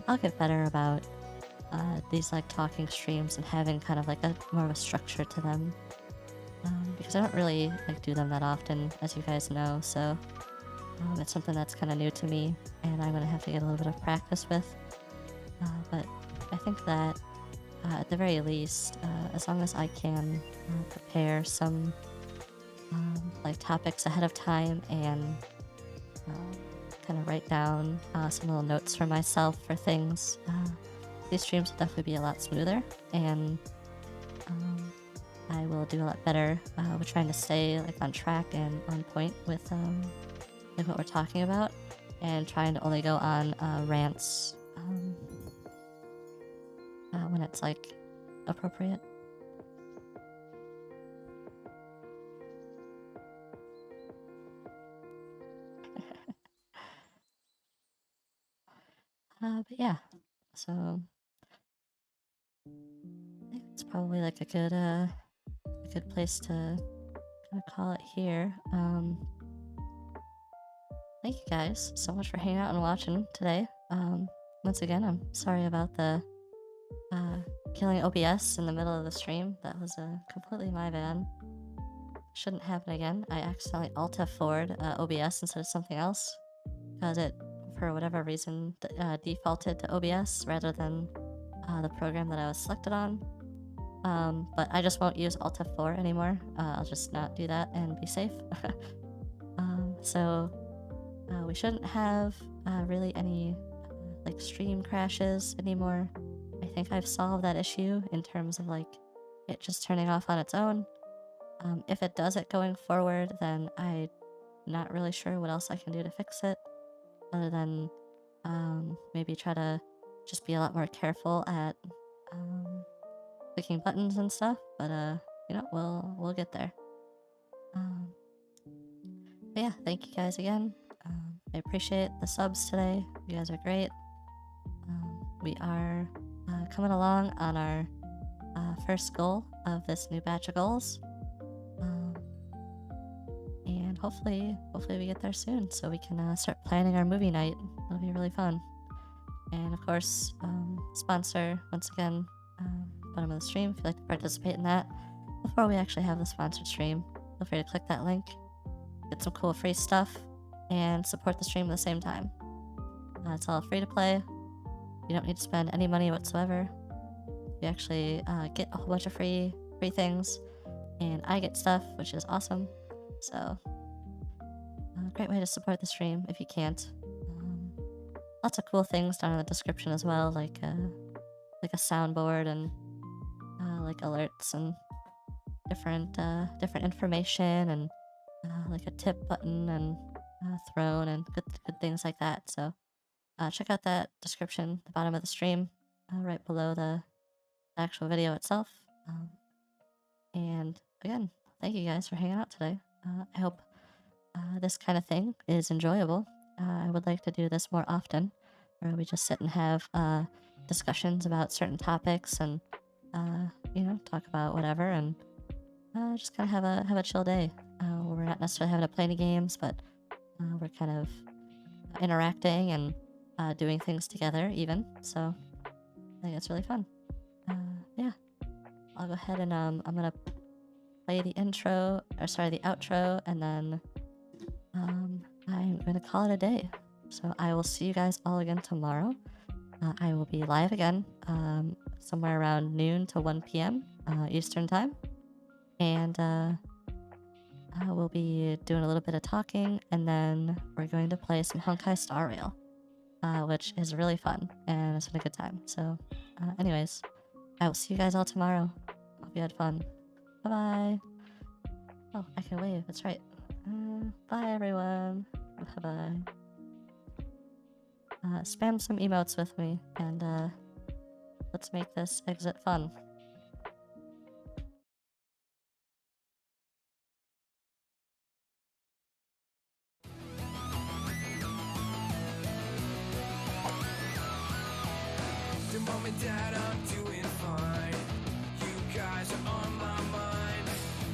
I'll get better about these like talking streams and having kind of like a more of a structure to them, because I don't really like do them that often, as you guys know. So it's something that's kind of new to me, and I'm gonna have to get a little bit of practice with. But I think that at the very least, as long as I can prepare some like topics ahead of time and kind of write down some little notes for myself for things, these streams will definitely be a lot smoother, and I will do a lot better with trying to stay like on track and on point with like what we're talking about, and trying to only go on rants when it's like appropriate. But yeah, so I think it's probably like a good place to kind of call it here. Thank you guys so much for hanging out and watching today. Once again, I'm sorry about the killing OBS in the middle of the stream. That was completely my bad. Shouldn't happen again. I accidentally Alt F4'd OBS instead of something else, because it, for whatever reason, defaulted to OBS rather than the program that I was selected on. But I just won't use Alt F4 anymore. I'll just not do that and be safe. So we shouldn't have really any like stream crashes anymore. I think I've solved that issue in terms of like it just turning off on its own. If it does it going forward, then I'm not really sure what else I can do to fix it, other than maybe try to just be a lot more careful at clicking buttons and stuff. But you know, we'll get there. But yeah, thank you guys again. I appreciate the subs today. You guys are great. We are coming along on our first goal of this new batch of goals. hopefully we get there soon so we can start planning our movie night. It'll be really fun. And of course, sponsor once again, bottom of the stream if you'd like to participate in that. Before we actually have the sponsored stream, feel free to click that link, get some cool free stuff, and support the stream at the same time. It's all free to play. You don't need to spend any money whatsoever. You actually get a whole bunch of free things, and I get stuff, which is awesome. So, a great way to support the stream if you can't. Lots of cool things down in the description as well, like a soundboard and like alerts and different information and like a tip button and throne and good things like that. So check out that description, the bottom of the stream, right below the actual video itself. And again, thank you guys for hanging out today. I hope this kind of thing is enjoyable. I would like to do this more often, where we just sit and have discussions about certain topics and talk about whatever and just kind of have a chill day. Where we're not necessarily having to play any games, but we're kind of interacting and doing things together even. So I think it's really fun. Yeah, I'll go ahead and I'm gonna play the outro, and then I'm gonna call it a day. So I will see you guys all again tomorrow. I will be live again somewhere around noon to 1 p.m. Eastern time, and we'll be doing a little bit of talking, and then we're going to play some Honkai Star Rail, which is really fun, and it's been a good time. So anyways, I will see you guys all tomorrow. Hope you had fun. Bye-bye. Oh, I can wave. That's right. Bye, everyone. Bye-bye. Spam some emotes with me, and let's make this exit fun. The mom and dad, I'm doing fine. You guys are on my mind.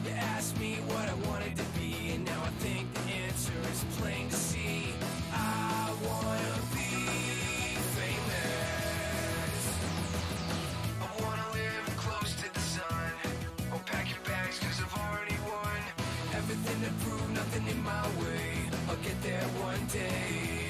You asked me what I wanted to be, and now I think the answer is plain to see. I wanna be famous. I wanna live close to the sun. Oh, pack your bags, cause I've already won. Everything to prove, nothing in my way. I'll get there one day.